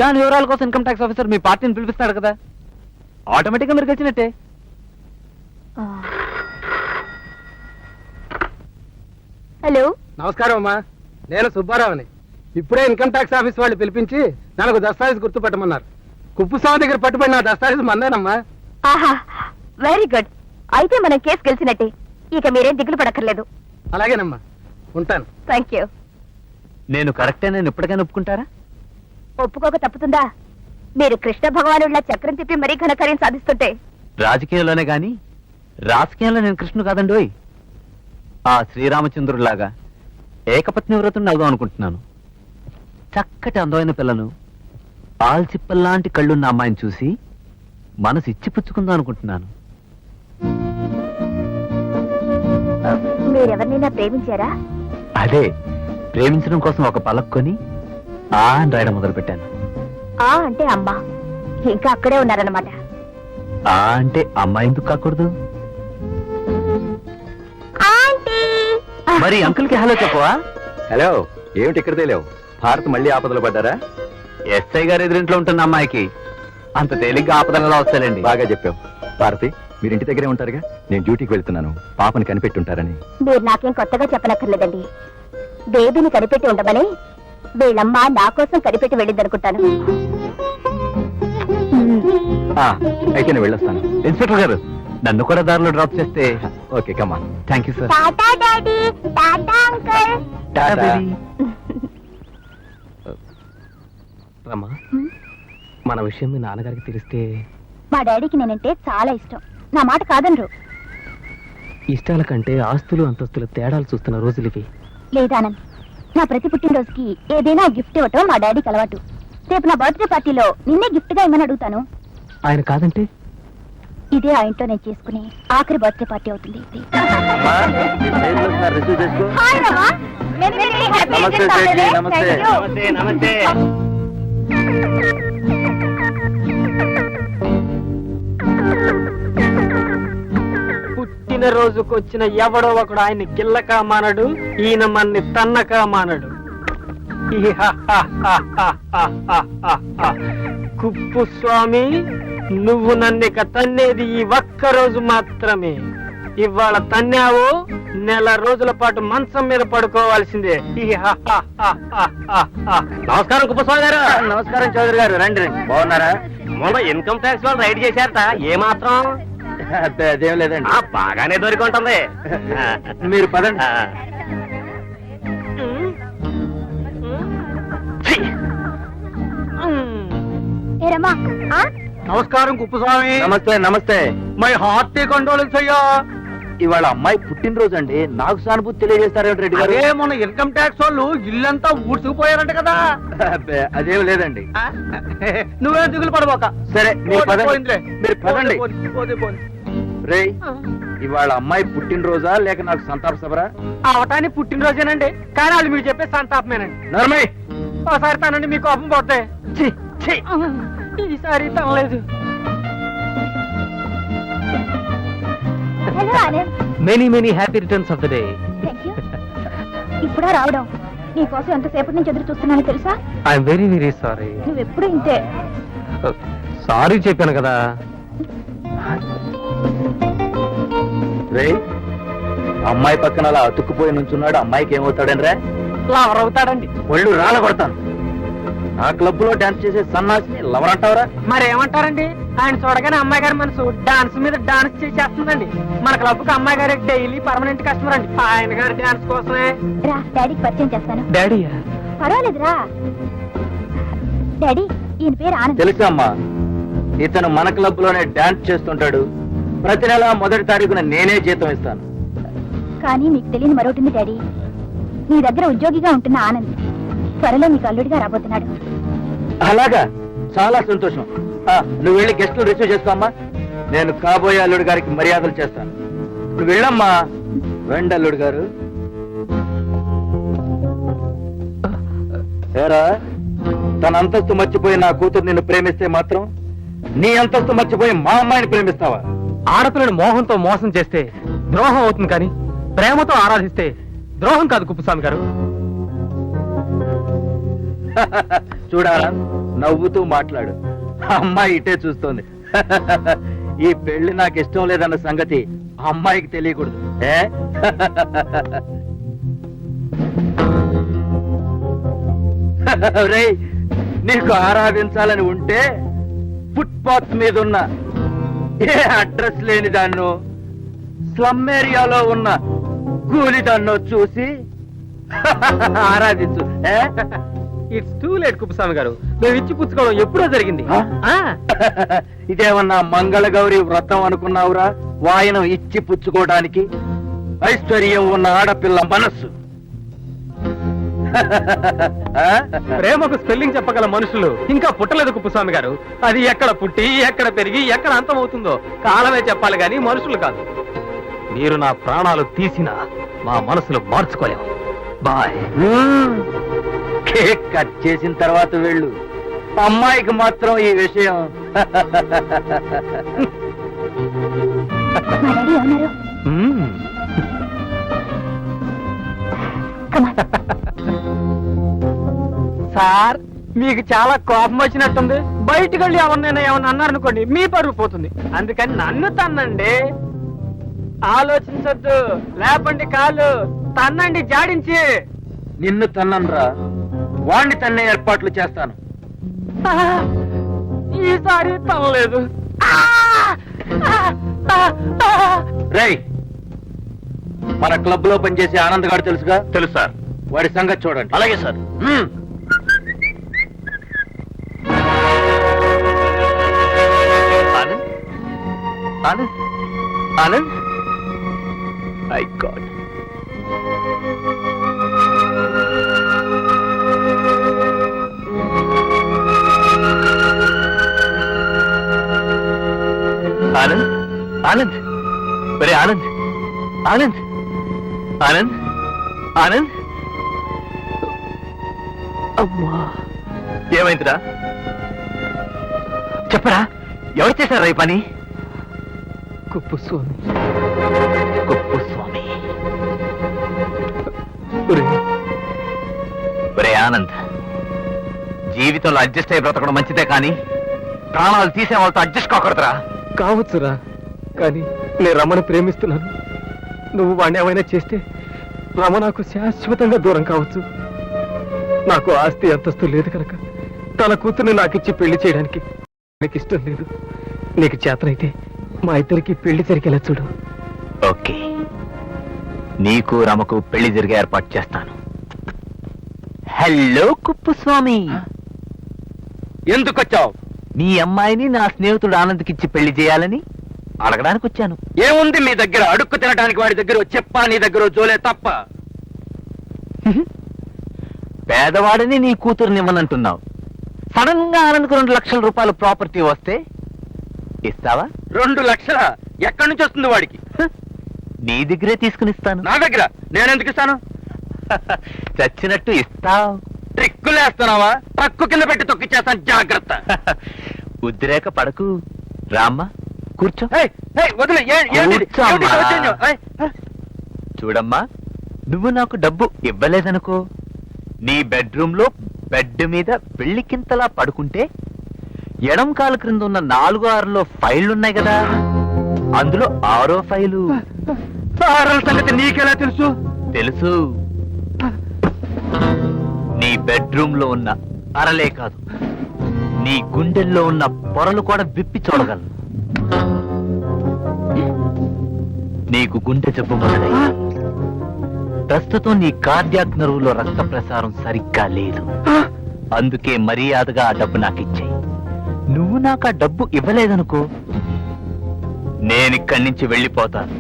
దాని వివరాల కోసం ఇన్కమ్ ట్యాక్స్ ఆఫీసర్ మీ పార్టీని పిలిపిస్తాడు కదా, ఆటోమేటిక్ గా మీరు గెలిచినట్టే. హలో, నమస్కారం అమ్మా, నేను సుబ్బారావుని. ఇప్పుడే ఇన్కమ్ ట్యాక్స్ ఆఫీస్ వాళ్ళు పిలిపించి నాకు దస్తావేజ్ గుర్తుపట్టమన్నారు. కుప్పుస్వామి దగ్గర పట్టుబడిన దస్తావేజ్ మందేనమ్మా. ఆహా, వెరీ గుడ్. అయితే మనం కేసు గెలిచినట్టే. ఇక మీరేం దిగులు పడక్కర్లేదు. అలాగేనమ్మా, ఉంటాను. Thank you. నేను కరెక్టే, నేను ఇప్పటికైనా ఒప్పుకుంటారా? ఒప్పుకోక తప్పుతుందా? మీరు కృష్ణ భగవానుడిలా చక్రం తిప్పి మరీ ఘనకార్యం సాధిస్తుంటే. రాజకీయంలోనే గాని రాజకీయంలో నేను కృష్ణుడు కాదండోయ్. ఆ శ్రీరామచంద్రుడిలాగా ఏకపత్ని వ్రతుని అవుదాం అనుకుంటున్నాను. చక్కటి అందమైన పిల్లను, ఆల్చిప్పల్లాంటి కళ్ళున్న అమ్మాయిని చూసి మనసు ఇచ్చిపుచ్చుకుందాం అనుకుంటున్నాను. మీరెవరినైనా ప్రేమించారా? అదే, ప్రేమించడం కోసం ఒక పలక్ కొని ఆ అని రాయడం మొదలు పెట్టాను. ఆ అంటే అమ్మ, ఇంకా అక్కడే ఉన్నారన్నమాట. ఆ అంటే అమ్మాయి ఎందుకు కాకూడదు? మరి అంకుల్ కి హలో చెప్పవా? హలో, ఏమిటి ఇక్కడ తెలియవు? భారత్ మళ్ళీ ఆపదలు పడ్డారా? ఎస్ఐ గారి ఎదురింట్లో ఉంటున్న అమ్మాయికి అంత తేలిగ్గా ఆపదలు వస్తాయండి. బాగా చెప్పావు. భారతి, మీరు ఇంటి దగ్గరే ఉంటారుగా? నేను డ్యూటీకి వెళ్తున్నాను, పాపని కనిపెట్టుంటారని. మీరు నాకేం కొత్తగా చెప్పనక్కర్లేదండి. బేబీని కనిపెట్టి ఉండమని వీళ్ళమ్మ నా కోసం కనిపెట్టి వెళ్ళిందనుకుంటాను. అయితే నేను వెళ్ళొస్తాను. ఇన్స్పెక్టర్ గారు, నన్ను కూడా దారిలో డ్రాప్ చేస్తే. Okay, come on. Thank you sir. Tata daddy, tata uncle. రమ్మా, మన విషయం మీ నాన్నగారికి తెలిస్తే? మా డాడీకి నేనంటే చాలా ఇష్టం. నా మాట కాదనరు. ఇష్టాల కంటే ఆస్తులు అంతస్తుల తేడాలు చూస్తున్న రోజులు ఇవి. లేదానంద్, నా ప్రతి పుట్టినరోజుకి ఏదైనా గిఫ్ట్ ఇవ్వటం మా డాడీకి అలవాటు. రేపు నా బర్త్డే పార్టీలో నిన్నే గిఫ్ట్ గా ఇమ్మని అడుగుతాను. ఆయన కాదంటే? ఇదే ఆ ఇంట్లో నేను చేసుకునే ఆఖరి బర్త్డే పార్టీ అవుతుంది. అమ్మా, మీ స్నేహితులు సార్ రిసీవ్ చేసుకో. హాయ్ రమా. నమస్తే జేజీ, నమస్తే. నమస్తే నమస్తే. పుట్టినరోజుకు వచ్చిన ఎవడో ఒకడు ఆయన్ని గిల్లక మానడు, ఈయన మన్ని తన్నక మానడు. కుప్పు స్వామి, నువ్వు నన్నిక తన్నేది ఈ ఒక్క రోజు మాత్రమే. ఇవాళ తన్నావు, నెల రోజుల పాటు మంచం మీద పడుకోవాల్సిందే. నమస్కారం కుప్పస్వామి గారు. నమస్కారం చౌదరి గారు, రండి రండి. బాగున్నారా? మొన్న ఇన్కమ్ ట్యాక్స్ వాళ్ళు రైడ్ చేశారట, ఏమాత్రం? అదేం లేదండి. బాగానే దొరికి ఉంటుంది. మీరు పదండి. ఏ రమా, నమస్కారం కుప్పస్వామి. నమస్తే నమస్తే. మై హార్టీ కండోలెన్స్ అయ్యా. ఇవాళ అమ్మాయి పుట్టినరోజు అండి, నాకు సానుభూతి తెలియజేస్తారేమిటి రెడ్డి గారు? అదే మొన్న ఇన్కమ్ ట్యాక్స్ వాళ్ళు ఇల్లంతా ఊడ్చుకుపోయారంట కదా. అబ్బే, అదేం లేదండి. నువ్వే దిగులు పడబోక. సరే మీరు పదండి. పోయిందిలే. మీరు పదండి. పోతే. రేయ్, ఇవాళ అమ్మాయి పుట్టినరోజా లేక నాకు సంతాప సభరా? అవటానికి పుట్టినరోజేనండి, కానీ వాళ్ళు మీరు చెప్పే సంతాపమేనండి. నర్మయ్, ఒకసారి తనండి, మీ కోపం పోతాయి. ఈసారి తనలేదు. Hello Anand. Many many happy returns of the day. Thank you. ఇప్పుడా రావడం? నీకోసం ఎంతసేపటి నుంచి ఎదురు చూస్తున్నానో తెలుసా? I'm very very sorry. నువ్వెప్పుడు ఇంతే. సారీ చెప్పాను కదా. రేయ్, అమ్మాయి పక్కన అలా అతుక్కుపోయి నుంచున్నాడు, అమ్మాయికి ఏమవుతాడని రా? లవర్ అవుతాడండి. ఒళ్ళు రాలగొడతాను. నా క్లబ్ లో డాన్స్ చేసే సన్నాసిని లవర్ అంటావరా? మరేమంటారండి, ఆయన చూడగానే అమ్మాయి గారి మనసు డాన్స్ మీద డాన్స్ చేసేస్తుందండి. మన క్లబ్ కు అమ్మాయి గారి డైలీ పర్మనెంట్ కస్టమర్ అండి. ఆయన గారి డాన్స్ కోసమే. రా, డాడీకి పరిచయం చేస్తాను. డాడీయా? పర్వాలేదురా. డాడీ, ఈయన పేరు ఆనంద్. తెలుసా అమ్మా, ఇతను మన క్లబ్ లోనే డాన్స్ చేస్తుంటాడు. ప్రతి నెల మొదటి తారీఖున నేనే జీతం ఇస్తాను. కానీ మీకు తెలియని మరొకటి డాడీ. నీ దగ్గర ఉద్యోగిగా ఉంటున్న ఆనంద్ త్వరలో మీకు అల్లుడిగా రాబోతున్నాడు. అలాగా? చాలా సంతోషం. నువ్వు వెళ్ళి గెస్టులు రిసీవ్ చేసుకోమ్మా. నేను కాబోయే అల్లుడు గారికి మర్యాదలు చేస్తాను. నువ్వు వెళ్ళమ్మా. వెండి అల్లుడు గారు. ఏరా, తన అంతస్తు మర్చిపోయి నా కూతురు నిన్ను ప్రేమిస్తే మాత్రం నీ అంతస్తు మర్చిపోయి మా అమ్మాయిని ప్రేమిస్తావా? ఆడపిల్లని మోహంతో మోసం చేస్తే ద్రోహం అవుతుంది, కానీ ప్రేమతో ఆరాధిస్తే ద్రోహం కాదు కుప్పస్వామి గారు. చూడాలా, నవ్వుతూ మాట్లాడు. అమ్మాయి ఇటే చూస్తోంది. ఈ పెళ్లి నాకు ఇష్టం లేదన్న సంగతి అమ్మాయికి తెలియకూడదు. రేయ్, నీకు ఆరాధించాలని ఉంటే ఫుట్పాత్ మీద ఉన్న ఏ అడ్రస్ లేని దాన్నో, స్లమ్ ఏరియాలో ఉన్న కూలి దాన్నో చూసి ఆరాధించు. ఇట్స్ టూ లేట్ కుప్పస్వామి గారు. మేము ఇచ్చి పుచ్చుకోవడం ఎప్పుడో జరిగింది. ఇదేమన్నా మంగళగౌరి వ్రతం అనుకున్నావురా? వాయనం ఇచ్చి పుచ్చుకోవడానికి. ఐశ్వర్యం ఉన్న ఆడపిల్ల మనస్సు. ప్రేమకు స్పెల్లింగ్ చెప్పగల మనుషులు ఇంకా పుట్టలేదు కుప్పస్వామి గారు. అది ఎక్కడ పుట్టి ఎక్కడ పెరిగి ఎక్కడ అంతమవుతుందో కాలమే చెప్పాలి, గాని మనుషులు కాదు. మీరు నా ప్రాణాలు తీసినా మా మనసులు మార్చుకోలేము. బాయ్. కేక్ కట్ చేసిన తర్వాత వెళ్ళు. అమ్మాయికి మాత్రం ఈ విషయం. మా డాడీ ఏమన్నారు? సార్, మీకు చాలా కోపం వచ్చినట్టుంది. బయటకు వెళ్ళి ఎవరినైనా ఏమన్నా అన్నారనుకోండి, మీ పరువు పోతుంది. అందుకని నన్ను తన్నండి. ఆలోచించొద్దు, లేపండి కాలు, తన్నండి జాడించి. నిన్ను తన్ననరా, వాణ్ణి తన్నే ఏర్పాట్లు చేస్తాను. ఈసారి తనలేదు. రేయ్, మన క్లబ్ లో పనిచేసే ఆనంద్ గారు తెలుసుగా? తెలుసు సార్. వాడి సంగతి చూడండి. అలాగే sir. Anand Anand Anand my God. Anand Anand ఒరే ఆనంద్ ఆనంద్ ఆనంద్ ఆనంద్ అమ్మా, ఏమైందిరా? చెప్పరా, ఎవరు చేశారా ఈ పని? కుప్పుస్వామి. కుప్పుస్వామి. ఒరే ఆనంద్, జీవితంలో అడ్జస్ట్ అయి బ్రతకడం మంచిదే కానీ ప్రాణాలు తీసే వాళ్ళతో అడ్జస్ట్ కాకూడదురా. కావచ్చురా, కానీ నేను రమణ ప్రేమిస్తున్నాను. నువ్వు వాడిని ఏమైనా చేస్తే రమ నాకు శాశ్వతంగా దూరం కావచ్చు. నాకు ఆస్తి అంతస్తు లేదు కనుక తన కూతుర్ని నాకిచ్చి పెళ్లి చేయడానికి నాకు ఇష్టం లేదు. నీకు చేతనైతే మా ఇద్దరికి పెళ్లి జరిగేలా చూడు. ఓకే, నీకు రమకు పెళ్లి జరిగే ఏర్పాటు చేస్తాను. హలో కుప్పుస్వామి, ఎందుకు వచ్చావు? మీ అమ్మాయిని నా స్నేహితుడు ఆనంద్కిచ్చి పెళ్లి చేయాలని అడగడానికి వచ్చాను. ఏముంది మీ దగ్గర? అడుక్కు తినడానికి వాడి దగ్గర చెప్పా, నీ దగ్గర జోలే తప్ప. పేదవాడిని నీ కూతురునివ్వనంటున్నావు. సడన్ గా ఆనంద్కు 2 లక్షల రూపాయల ప్రాపర్టీ వస్తే ఇస్తావా? 2 లక్షల ఎక్కడి నుంచి వస్తుంది వాడికి? నీ దగ్గరే తీసుకుని ఇస్తాను. నా దగ్గర నేనెందుకు ఇస్తాను? చచ్చినట్టు ఇస్తావు. ట్రిక్కులేస్తున్నావా? ట్రక్కు కింద పెట్టి తొక్కిచ్చేస్తాను, జాగ్రత్త. ఉద్రేక పడకు. రామ్మా, కూర్చో. ఏయ్, ఏయ్, వదిలే. ఏంటిది? కూర్చోమ్మా. ఏంటి దౌర్జన్యం? ఏయ్, చూడమ్మా, నువ్వు నాకు డబ్బు ఇవ్వలేదనుకో, నీ బెడ్రూమ్ లో బెడ్ మీద పెళ్లికింతలా పడుకుంటే ఎడం కాలు క్రింద ఉన్న 4-6లో ఫైళ్లున్నాయి కదా, అందులో 6వ ఫైలు సారల సంగతి నీకెలా తెలుసు? తెలుసు. నీ బెడ్రూమ్ లో ఉన్న అరలే కాదు, నీ గుండెల్లో ఉన్న పొరలు కూడా విప్పి చూడగలను. నీకు గుండె జబ్బు మొదలై ప్రస్తుతం నీ కార్డియాక్ నరువులో రక్త ప్రసారం సరిగ్గా లేదు. అందుకే మర్యాదగా ఆ డబ్బు నాకు ఇచ్చేయి. నువ్వు నాకు ఆ డబ్బు ఇవ్వలేదనుకో, నేనిక్కడి నుంచి వెళ్ళిపోతాను.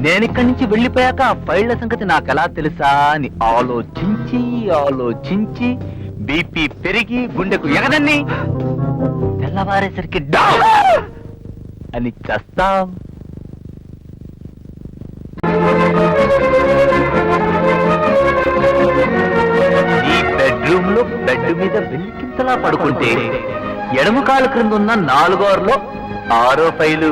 నేనిక్కడి నుంచి వెళ్ళిపోయాక ఆ ఫైళ్ల సంగతి నాకెలా తెలుసా అని ఆలోచించి ఆలోచించి బీపీ పెరిగి గుండెకు ఎగదన్ని తెల్లవారేసరికి డౌన్ అని చస్తావు. నీ బెడ్రూమ్ లో బెడ్ మీద వెల్లికింతలా పడుకుంటే ఎడమ కాలు క్రింద ఉన్న 4వ 6వ ఫైలు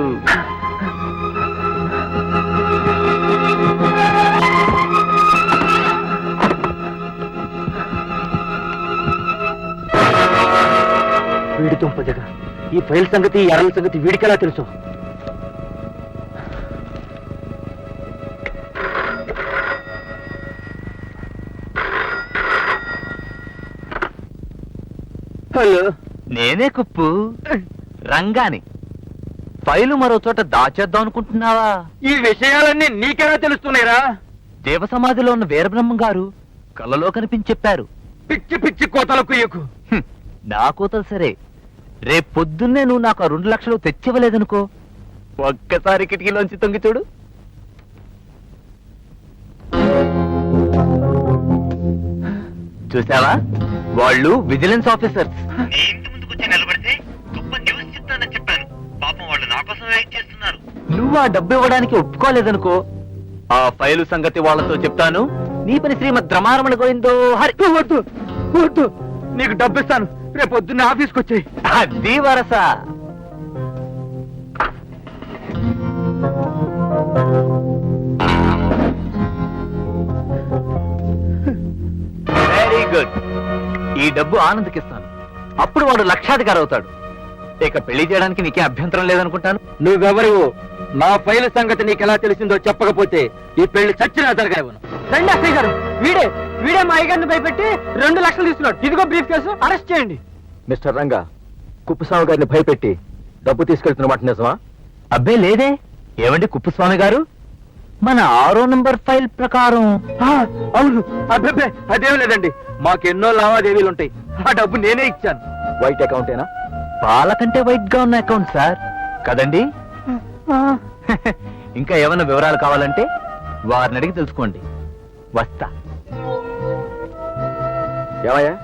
వీడి తుంపదగా ఈ ఫైల్ సంగతి, ఈ ఎర్రల సంగతి వీడికెలా తెలుసు? హలో, నేనే కుప్పు, రంగాని. ఫైలు మరో చోట దాచేద్దాం అనుకుంటున్నావా? ఈ విషయాలన్నీ నీకెలా తెలుస్తున్నాయిరా? దేవ సమాధిలో ఉన్న వీరబ్రహ్మం గారు కలలో కనిపించి చెప్పారు. పిచ్చి పిచ్చి కోతలకు ఎక్కు. నా కూతలు సరే, రేపు పొద్దున్నే నువ్వు నాకు ఆ 2 లక్షలు తెచ్చివ్వలేదనుకో, ఒక్కసారి కిటికీలోంచి తొంగి చూడు. చూసావా, వాళ్ళు విజిలెన్స్ ఆఫీసర్స్. నువ్వు ఆ డబ్బు ఇవ్వడానికి ఒప్పుకోలేదనుకో, ఆ ఫైలు సంగతి వాళ్ళతో చెప్తాను. నీ పని శ్రీమద్ రమారమణ గోవిందో హరి. వద్దు వద్దు, నీకు డబ్బు ఇస్తాను. రేపు పొద్దున్న ఆఫీస్కి వచ్చాయి. అది వరస. Very good. ఈ డబ్బు ఆనంద్కిస్తాను. అప్పుడు వాడు లక్షాధికారి అవుతాడు. ఇక పెళ్లి చేయడానికి నీకే అభ్యంతరం లేదనుకుంటాను. నువ్వెవరు? నా ఫైల్ సంగతి నీకెలా తెలిసిందో చెప్పకపోతే ఈ పెళ్లి చచ్చినా జరగనివ్వను. రండి అక్కయ్య గారు, వీడే మా అయ్యగారిని భయపెట్టి 2 లక్షలు తీసుకున్నాడు. ఇదిగో బ్రీఫ్ కేసు, అరెస్ట్ చేయండి. మిస్టర్ రంగా, కుప్పస్వామి గారిని భయపెట్టి డబ్బు తీసుకెళ్తున్నమాట నిజమా? అబ్బే లేదే. ఏమండి కుప్పస్వామి గారు, మన 6వ నంబర్ ఫైల్ ప్రకారం అవును, అబ్బే అదేం లేదండి. మాకెన్నో లావాదేవీలు ఉంటాయి. ఆ డబ్బు నేనే ఇచ్చాను. వైట్ అకౌంటేనా? పాల కంటే వైట్ గా ఉన్న అకౌంట్ సార్ కదండి. ఇంకా ఏమైనా వివరాలు కావాలంటే వారిని అడిగి తెలుసుకోండి. వస్తా. ఏమయ్యా,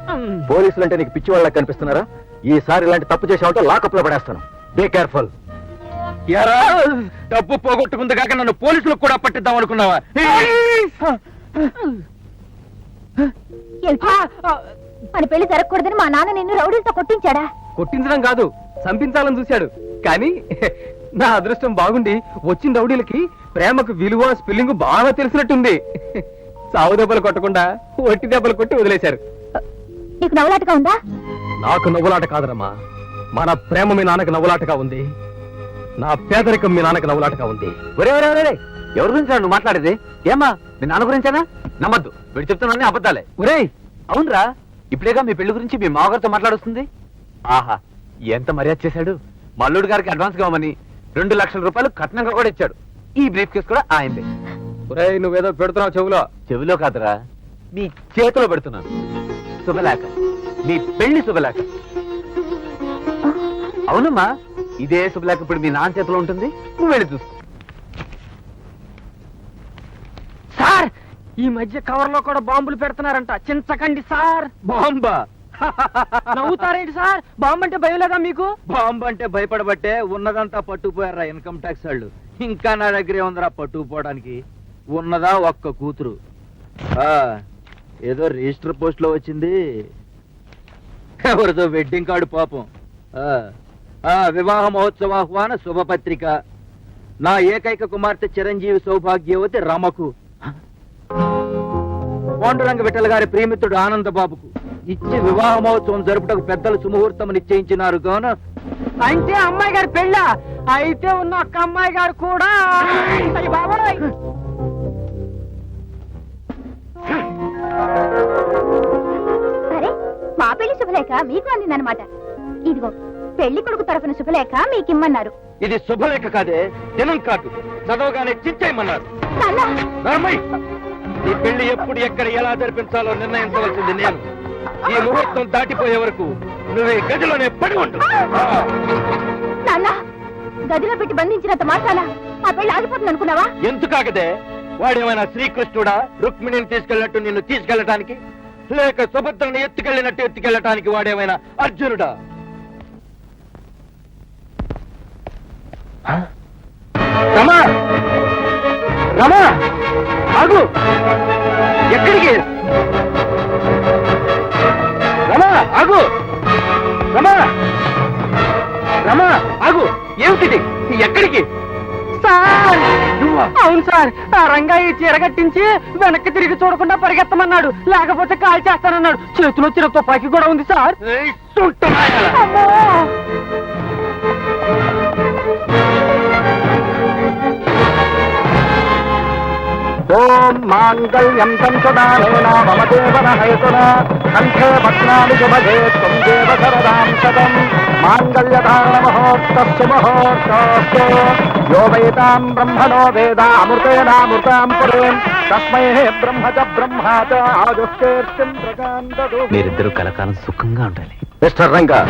పోలీసులు అంటే నీకు పిచ్చి వాళ్ళకి కనిపిస్తున్నారా? ఈసారి ఇలాంటి తప్పు చేసావంటే లాకప్ లో పడేస్తాను. Be careful. ఎరా, డబ్బు పోగొట్టుకుంది కాక నన్ను పోలీసులకు కూడా పట్టిద్దాం అనుకున్నావా? మన పెళ్లి జరగకూడదని మా నాన్న నిన్ను రౌడీలతో కొట్టించాడా? కొట్టించడం కాదు, చంపించాలని చూశాడు. కానీ నా అదృష్టం బాగుండి వచ్చిన రౌడీలకి ప్రేమకు విలువ స్పెల్లింగ్ బాగా తెలిసినట్టుంది. సావు దెబ్బలు కొట్టకుండా ఒట్టి దెబ్బలు కొట్టి వదిలేశారు. నీకు నవ్వులాటగా ఉందా? నాకు నవ్వులాట కాదరమ్మా, మన ప్రేమ మీ నాన్నకు నవ్వులాటగా ఉంది. నా పేదరికం మీ నాన్నకు నవ్వులాటగా ఉంది. ఒరే ఒరే ఒరే, ఎవరి గురించి నువ్వు మాట్లాడేది? ఏమ్మా, మీ నాన్న గురించేనా? నమ్మద్దు, వీడు చెప్తున్నా అబద్ధాలే. ఒరేయ్, అవునరా, ఇప్పుడేగా మీ పెళ్లి గురించి మీ మామగారితో మాట్లాడుతుంది. ఆహా, ఎంత మర్యాద చేశాడు. మల్లుడు గారికి అడ్వాన్స్ కావమని 2 లక్షల రూపాయలు కట్నంగా కూడా ఇచ్చాడు. ఈ బ్రీఫ్ కేసు కూడా ఆయనదే. ఒరేయ్, నువ్వేదో పెడుతున్నావు చెవులో. చెవిలో కాదురా, మీ చేతిలో పెడుతున్నాను. శుభలేఖ, మీ పెళ్లి శుభలేఖ. అవునమ్మా, ఇదే శుభలేఖ ఇప్పుడు మీ నాన్న చేతిలో ఉంటుంది. నువ్వు వెళ్ళి చూసుకో. సార్, ఈ మధ్య కవర్ లో కూడా బాంబులు పెడుతున్నారంట, చించకండి సార్. బాంబా? నవ్వుతారేంటి సార్? బాంబు అంటే భయం లేదా మీకు? బాంబు అంటే భయపడబట్టే ఉన్నదంతా పట్టుకుపోయారా ఇన్కమ్ ట్యాక్స్ వాళ్ళు. ఇంకా నా దగ్గరే ఉందరా పట్టుకుపోవడానికి. ఉన్నదా ఒక్క కూతురు. ఏదో రిజిస్టర్ పోస్ట్ లో వచ్చింది. ఎవరిదో వెడ్డింగ్ కార్డు పాపం. వివాహ మహోత్సవాహ్వాన శుభపత్రిక. నా ఏకైక కుమార్తె చిరంజీవి సౌభాగ్యవతి రమకు, పాండురంగ విఠల గారి ప్రియమిత్రుడు ఆనందబాబుకు ఇచ్చి వివాహ మహోత్సవం జరుపుటకు పెద్దలు సుముహూర్తం నిశ్చయించినారు గాన. అంటే అమ్మాయి గారి పెళ్ళ అయితే ఉన్న ఒక్క అమ్మాయి గారు కూడా. అయ్య బాబోయ్. అరే, మా పెళ్లి శుభలేఖ మీకు అందిందనమాట. ఇదిగో పెళ్లి కొడుకు తరఫున శుభలేఖ మీకిమ్మన్నారు. ఇది శుభలేఖ కాదే, దినం కాదు. చదవగానే చించేయమన్నారు. ఈ పెళ్లి ఎప్పుడు ఎక్కడ ఎలా జరిపించాలో నిర్ణయించవలసింది నేను. ఈ ముహూర్తం దాటిపోయే వరకు నువ్వు ఈ గదిలోనే పడి ఉండు. నాన్న, గదిలో పెట్టి బంధించినంత మాట్లాడా ఆ పెళ్లి ఆగిపోతుంది అనుకున్నావా? ఎందుకాగదే? వాడేమైనా శ్రీకృష్ణుడా రుక్మిణిని తీసుకెళ్ళినట్టు నిన్ను తీసుకెళ్ళటానికి, లేక సుభద్రని ఎత్తుకెళ్ళినట్టు ఎత్తుకెళ్ళటానికి వాడేమైనా అర్జునుడా? రమా, రమా, ఆగు. ఎక్కడికి? రమా, ఆగు. రమా, రమా, ఆగు. ఏమిటి? ఎక్కడికి? సార్, అవును సార్, ఆ రంగయ్య చీర కట్టించి వెనక్కి తిరిగి చూడకుండా పరిగెత్తమన్నాడు. లేకపోతే కాల్ చేస్తానన్నాడు. చేతిలో చిన్న తుపాకీ కూడా ఉంది సార్. ఏయ్, తుంటనాయాల. అమ్మో! ఓం మాంగళ్యం సంసదానేన మమ దేవన హేతునా కంఠే భగ్నాని శుభగే త్వం దేవ శరదాం శతం మాంగళ్యధారణ మహోత్తస్సు మహోత్తస్సు యో వేదాం బ్రహ్మణో వేద అమృతేనామృతాం పురేం తస్మై బ్రహ్మ చ బ్రహ్మా చ ఆదుష్కేర్తిం ప్రకాందదు. మీరిద్దరూ కలకాలం సుఖంగా ఉండాలి. Mister Ranga,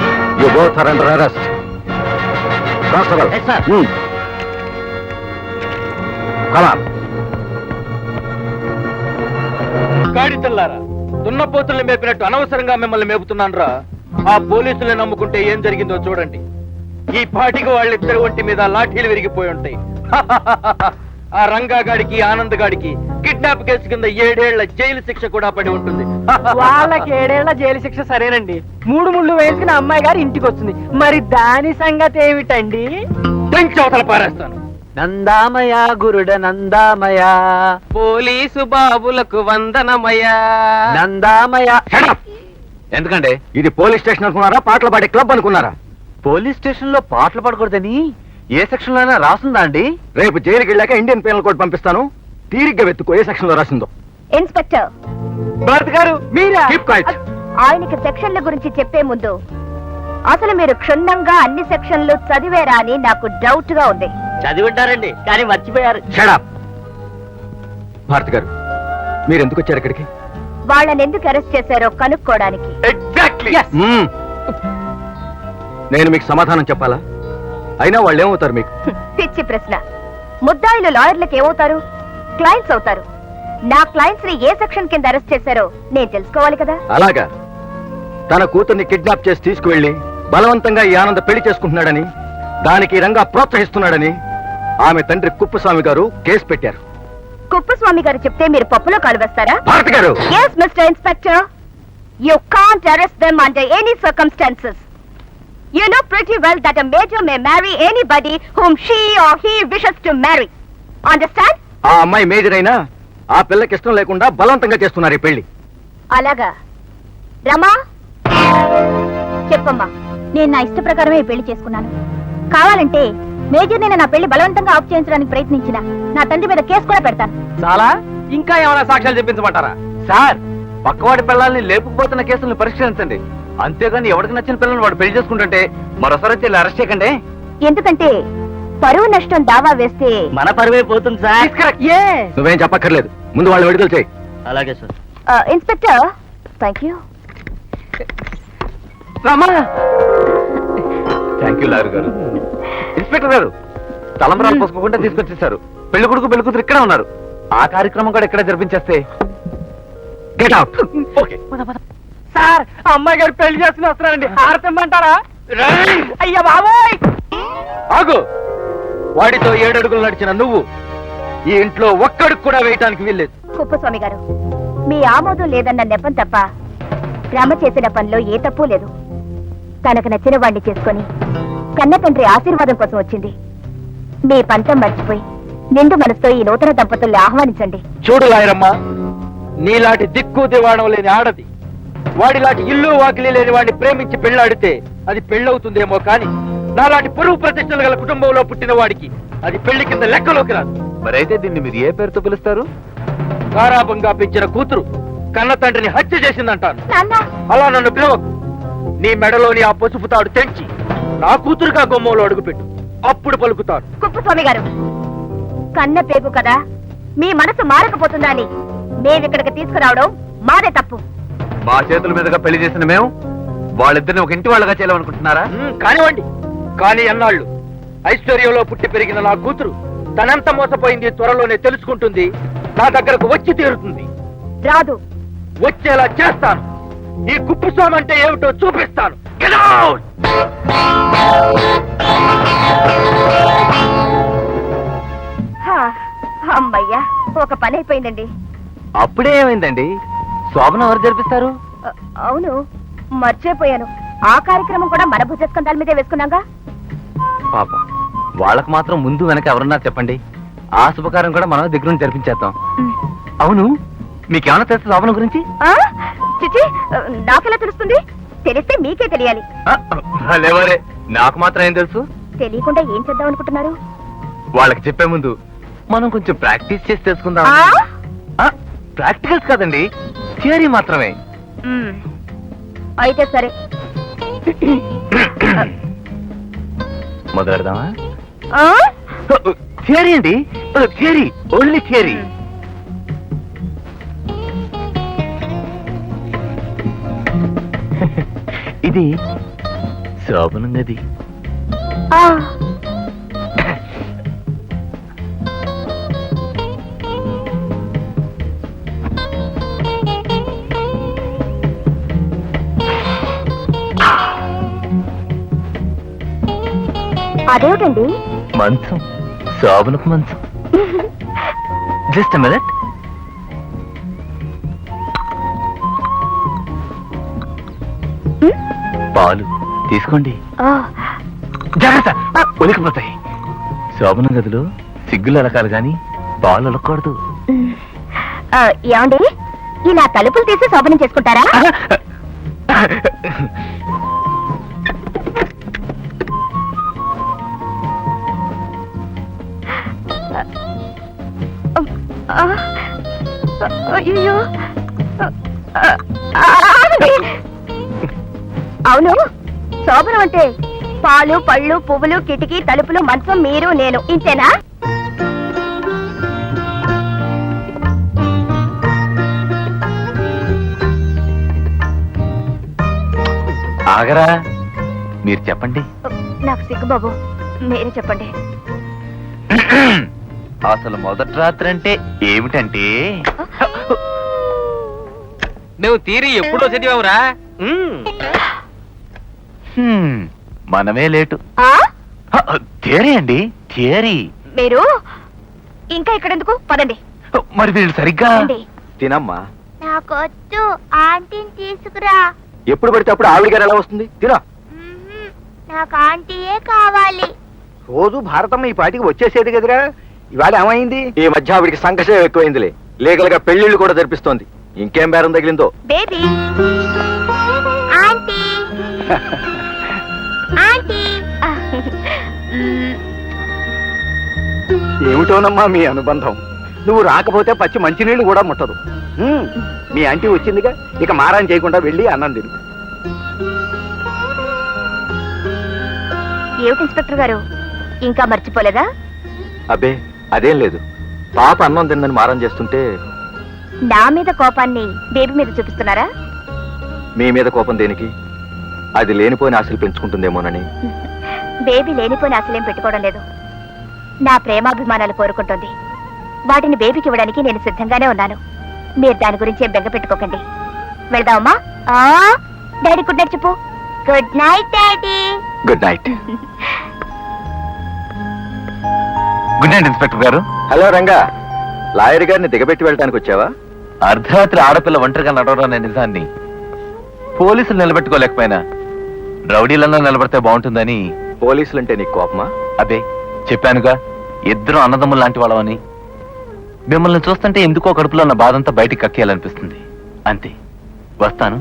you both are under arrest. Constable, Yes, sir. Come on. గాడిదల్లారా, దున్నపోతుల్ని మేపినట్టు అనవసరంగా మిమ్మల్ని మేపుతున్నాను రా. ఆ పోలీసుల్ని నమ్ముకుంటే ఏం జరిగిందో చూడండి. ఈ పాటికి వాళ్ళిద్దరి ఒంటి మీద లాఠీలు విరిగిపోయి ఉంటాయి. ఆ రంగాగాడికి ఆనంద్ గాడికి కిడ్నాప్ కేసు కింద 7 ఏళ్ల జైలు శిక్ష కూడా పడి ఉంటుంది. వాళ్ళకి 7 ఏళ్ల జైలు శిక్ష సరేనండి. 3 ముళ్ళు వేసుకుని అమ్మాయి గారు ఇంటికి వస్తుంది. మరి దాని సంగతి ఏమిటండి? అవతల పారేస్తాను. నందామయ గురుడ నందామయ, పోలీసు బాబులకు వందనమయ. నందామయ. ఎందుకంటే ఇది పోలీస్ స్టేషన్ అనుకున్నారా, పాటలు పాడే క్లబ్ అనుకున్నారా? పోలీస్ స్టేషన్ లో పాటలు పాడకూడదని ఏ సెక్షన్ లో అయినా రాస్తుందా అండి? రేపు జైలుకి వెళ్ళాక ఇండియన్ పీనల్ కోడ్ పంపిస్తాను. తీరిగ్గా వెతుక్కో ఏ సెక్షన్ లో రాసిందో. ఇన్స్పెక్టర్ భారత్ గారు మీరా? Keep quiet. ఆయనకి సెక్షన్ల గురించి చెప్పే ముందు అసలు మీరు క్షుణ్ణంగా అన్ని సెక్షన్లు చదివేరా అని నాకు డౌట్ గా ఉంది. చదివి ఉంటారండి కానీ మర్చిపోయారు. షడప్ భారతి గారు, మీరు ఎందుకు వచ్చారు ఇక్కడికి? వాళ్ళని ఎందుకు అరెస్ట్ చేశారో కనుక్కోవడానికి. ఎగ్జాక్ట్లీ. నేను మీకు సమాధానం చెప్పాలా? అయినా వాళ్ళు ఏమవుతారు మీకు? పిచ్చి ప్రశ్న. ముద్దాయిలు లాయర్లకు ఏమవుతారు? క్లయింట్స్ అవుతారు. నా క్లయింట్స్ ని ఏ సెక్షన్ కింద అరెస్ట్ చేశారో నేను తెలుసుకోవాలి కదా. అలాగా? తన కూతుర్ని కిడ్నాప్ చేసి తీసుకువెళ్లి బలవంతంగా ఈ ఆనంద పెళ్లి చేసుకుంటున్నాడని, దానికి ఈ రంగా ప్రోత్సహిస్తున్నాడని ఆమె తండ్రి కుప్పస్వామి గారు కేసు పెట్టారు. కుప్పస్వామి గారు చెప్తే మీరు పప్పులో కాలు వేస్తారా? భారతి గారు! Yes, Mr. Inspector. You can't arrest them under any circumstances. You know pretty well that a major may marry anybody whom she or he wishes to marry. Understand? ఆ అమ్మాయి మేజర్ అయినా ఆ పిల్లకి ఇష్టం లేకుండా బలవంతంగా చేస్తున్నారు ఈ పెళ్లి. అలాగా? రమా, చెప్పమ్మా. నేను నా ఇష్ట ప్రకారమే ఈ పెళ్లి చేసుకున్నాను. కావాలంటే మేజర్ నేను నా పెళ్లి బలవంతంగా ఆఫ్ చేయించడానికి ప్రయత్నించిన నా తండ్రి మీద కేసు కూడా పెడతాను. చాలా ఇంకా ఏమైనా సాక్ష్యాలు చెప్పించమంటారా? సార్, పక్కవాడి పిల్లల్ని లేపుకుపోతున్న కేసులను పరిష్కరించండి. అంతేగాని ఎవరికి నచ్చిన పిల్లల్ని వాడు పెళ్లి చేసుకుంటుంటే మరోసారి వచ్చి అరెస్ట్ చేయకండి. ఎందుకంటే పరువు నష్టం దావా వేస్తే మన పరువే పోతుంది సార్. నువ్వేం చెప్పక్కర్లేదు, ముందు వాళ్ళు విడుదల చేయి. అలాగే sir. Inspector, thank you. Thank you lawyer గారు. ఇన్స్పెక్టర్ గారు, తలంబరాలు పోసుకోకుండా తీసుకొచ్చేసారు. పెళ్లి కొడుకు పెళ్లి కూతురు ఇక్కడే ఉన్నారు. ఆ కార్యక్రమం కూడా ఇక్కడే జరిపించేస్తే. Get out. ఓకే సార్, అమ్మాయి గారు పెళ్లి చేసుకుని వస్తున్నారండి. ఆరతిమ్మంటారా? అయ్యా బాబోయ్! ఆగు! వాడితో 7 అడుగులు నడిచిన నువ్వు ఈ ఇంట్లో ఒక్కడికి కూడా వేయటానికి వీల్లేదు. కుప్పస్వామి గారు, మీ ఆమోదం లేదన్న నెపం తప్ప రమ చేసిన పనిలో ఏ తప్పు లేదు. తనకు నచ్చిన వాడిని చేసుకొని కన్న తండ్రి ఆశీర్వాదం కోసం వచ్చింది. మీ పంతం మర్చిపోయి నిండు మనసుతో ఈ నూతన దంపతుల్ని ఆహ్వానించండి. చూడు లాయరమ్మ, నీలాంటి దిక్కు దివాణం లేని ఆడది వాడిలాంటి ఇల్లు వాకిలి లేని వాడిని ప్రేమించి పెళ్లాడితే అది పెళ్ళవుతుందేమో కానీ నాలాంటి పరువు ప్రతిష్టలు గల కుటుంబంలో పుట్టిన వాడికి అది పెళ్లి కింద లెక్కలోకి రాదు. మరైతే దీన్ని మీరు ఏ పేరుతో పిలుస్తారు? గారాబంగా పెంచిన కూతురు కన్న తండ్రిని హత్య చేసిందంటాను. నాన్న, అలా నన్ను పిలవకు. నీ మెడలోని ఆ పసుపు తాడు తెంచి నా కూతురుగా గుమ్మంలో అడుగుపెట్టు, అప్పుడు పలుకుతాను. కుప్పస్వామి గారు, కన్న పేగు కదా, మీ మనసు మారకపోతుందా అని మేమిక్కడికి తీసుకురావడం మాదే తప్పు. మా చేతుల మీదుగా పెళ్లి చేసిన మేము వాళ్ళిద్దరిని ఒక ఇంటి వాళ్ళగా చేయాలనుకుంటున్నారా? కానివ్వండి. కానీ అన్నాళ్ళు ఐశ్వర్యంలో పుట్టి పెరిగిన నా కూతురు తనంత మోసపోయింది త్వరలోనే తెలుసుకుంటుంది. నా దగ్గరకు వచ్చి తీరుతుంది. రాదు. వచ్చేలా చేస్తాను. ఈ కుప్పస్వామి అంటే ఏమిటో చూపిస్తాను. Get out! అమ్మయ్యా, ఒక పని అయిపోయిందండి. అప్పుడే ఏమైందండి? శోభనం ఎవరు జరిపిస్తారు? అవును, మర్చిపోయాను. ఆ కార్యక్రమం కూడా మన భుజస్కంధాల మీదే వేసుకున్నాగా. పాపం, వాళ్ళకు మాత్రం ముందు వెనక ఎవరున్నారు చెప్పండి. ఆ శుభకార్యం కూడా మనం దగ్గర జరిపించేద్దాం. అవును, మీకేమైనా తెలుసు శోభనం గురించి? చిచి, నాకెలా తెలుస్తుంది? తెలిస్తే మీకే తెలియాలి. లేవరే, నాకు మాత్రం ఏం తెలుసు? తెలియకుండా ఏం చేద్దాం అనుకుంటున్నారు? వాళ్ళకి చెప్పే ముందు మనం కొంచెం ప్రాక్టీస్ చేసి తెలుసుకుందాం. ప్రాక్టికల్స్ కాదండి, థియరీ మాత్రమే. అయితే సరే, మొదలెడదామా? థియరీ అండి, థియరీ, ఓన్లీ థియరీ. ఇది శోభనం గది. అదేమిటండి? మంచం, శోభనపు మంచం. Just minute. పాలు తీసుకోండి. జాగ్రత్త, ఒలికిపోతాయి. శోభనం గదిలో సిగ్గులు అలకాలి గాని పాలు అలకూడదు. ఏమండి, ఇలా తలుపులు తీసి శోభనం చేసుకుంటారా? అయ్యో, అవును, శోభనం అంటే పాలు పళ్ళు పువ్వులు కిటికీ తలుపులు మంచం మీరు నేను ఇంతేనా? ఆగరా, మీరు చెప్పండి. నాకు సిగ్గు బాబు, మీరే చెప్పండి. అసలు మొదటి రాత్రి అంటే ఏమిటంటే నువ్వు తీరి ఎప్పుడో చదివావురా? మనమే లేటు. ఆ? థియరీ అండి, థియరీ. మీరు ఇంకా ఇక్కడెందుకు? పదండి. మరి వీళ్ళు సరిగ్గా రండి. తినమ్మా. నాకొద్దు, ఆంటీని తీసుకురా. ఎప్పుడు పడితే అప్పుడు ఆవిడ గారు ఎలా వస్తుంది? తినా. నాకు ఆంటీయే కావాలి. రోజు భారతమ్మ ఈ పాటికి వచ్చేసేది కదరా. ఇవాళ ఏమైంది? ఈ మధ్య ఆవిడికి సంకషం ఎక్కువైందిలే. లీగల్ గా పెళ్లిళ్ళు కూడా జరిపిస్తోంది. ఇంకేం బేరం తగిలిందో. Baby, aunty, aunty. ఏమిటోనమ్మా మీ అనుబంధం. నువ్వు రాకపోతే పచ్చి మంచినీళ్ళు కూడా ముట్టదు. మీ ఆంటీ వచ్చిందిగా, ఇక మారాన్ చేయకుండా వెళ్ళి అన్నం తిను. ఏమిటి ఇన్స్పెక్టర్ గారు, ఇంకా మర్చిపోలేదా? అబ్బే అదేం లేదు. పాప అన్నం తిందని మారం చేస్తుంటే నా మీద కోపాన్ని బేబీ మీద చూపిస్తున్నారా? మీ మీద కోపం దేనికి? అది లేనిపోయిన ఆశలు పెంచుకుంటుందేమోనని. బేబీ లేనిపోయిన ఆశలేం పెట్టుకోవడం లేదు. నా ప్రేమాభిమానాలు కోరుకుంటుంది. వాటిని బేబీకి ఇవ్వడానికి నేను సిద్ధంగానే ఉన్నాను. మీరు దాని గురించి ఏం బెంగ పెట్టుకోకండి. వెళ్దామమ్మా. డాడీ గుడ్ నైట్ చెప్పు. Good night daddy. Good night. Good night inspector గారు. హలో రంగా, లాయర్ గారిని దిగబెట్టి వెళ్ళడానికి వచ్చావా? అర్ధరాత్రి ఆడపిల్ల ఒంటరిగా నడవడం అనే నిజాన్ని పోలీసులు నిలబెట్టుకోలేకపోయినా రౌడీలన్నా నిలబడితే బాగుంటుందని. పోలీసులంటే నీకు కోపమా? అదే చెప్పానుగా, ఇద్దరు అన్నదమ్ములు లాంటి వాళ్ళమని. మిమ్మల్ని చూస్తుంటే ఎందుకో కడుపులో ఉన్న బాధంతా బయటికి కక్కేయాలనిపిస్తుంది. అంతే. వస్తాను.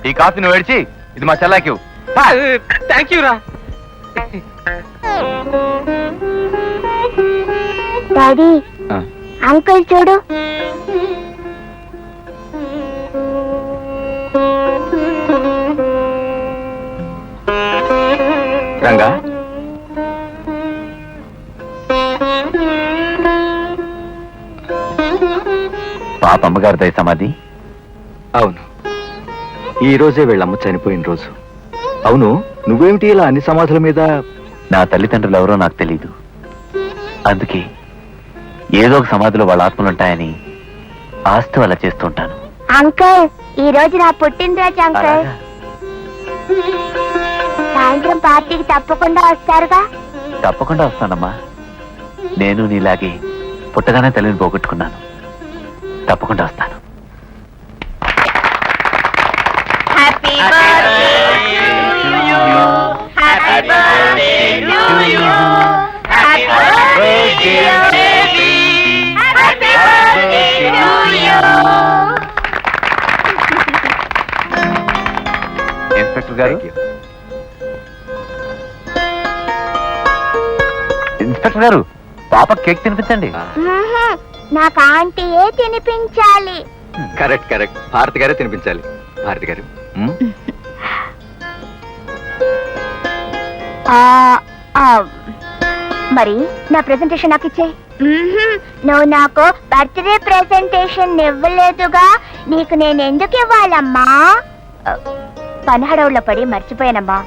ఈ కాఫీ నువ్వు ఏడ్చి, ఇది మా చెల్లాకి. థ్యాంక్ యూ రా. డాడీ, అంకుల్ చూడు. రంగా, పాప అమ్మగారి దయ సమాధి. అవును, ఈ రోజే వీళ్ళమ్మ చనిపోయిన రోజు. అవును, నువ్వేమిటి ఇలా అన్ని సమాధుల మీద? నా తల్లిదండ్రులు ఎవరో నాకు తెలీదు. అందుకే ఏదో ఒక సమాధిలో వాళ్ళ ఆత్మలుంటాయని ఆస్తి అలా చేస్తుంటాను. అంకుల్, ఈ రోజు నా పుట్టినరోజు అంకుల్. అలాగా? సాయంత్రం పార్టీకి తప్పకుండా వస్తారుగా? తప్పకుండా వస్తానమ్మా. నేను నీలాగే పుట్టగానే తల్లిని పోగొట్టుకున్నాను. తప్పకుండా వస్తాను. Happy birthday to you. Happy birthday to you. Happy birthday dear baby. Happy birthday to you. Inspector గారు, ఇన్స్పెక్టర్ గారు, పాప కేక్ తినిపించండి. నాకు ఆంటీయే తినిపించాలి. కరెక్ట్ కరెక్ట్, భారతి గారే తినిపించాలి. భారతి గారు, మరి నా ప్రెజెంటేషన్ నాకు ఇచ్చే. నువ్వు నాకు బర్త్డే ప్రెజెంటేషన్ ఇవ్వలేదుగా, నీకు నేను ఎందుకు ఇవ్వాలమ్మా? పని హడవుల్లో పడి మర్చిపోయానమ్మా.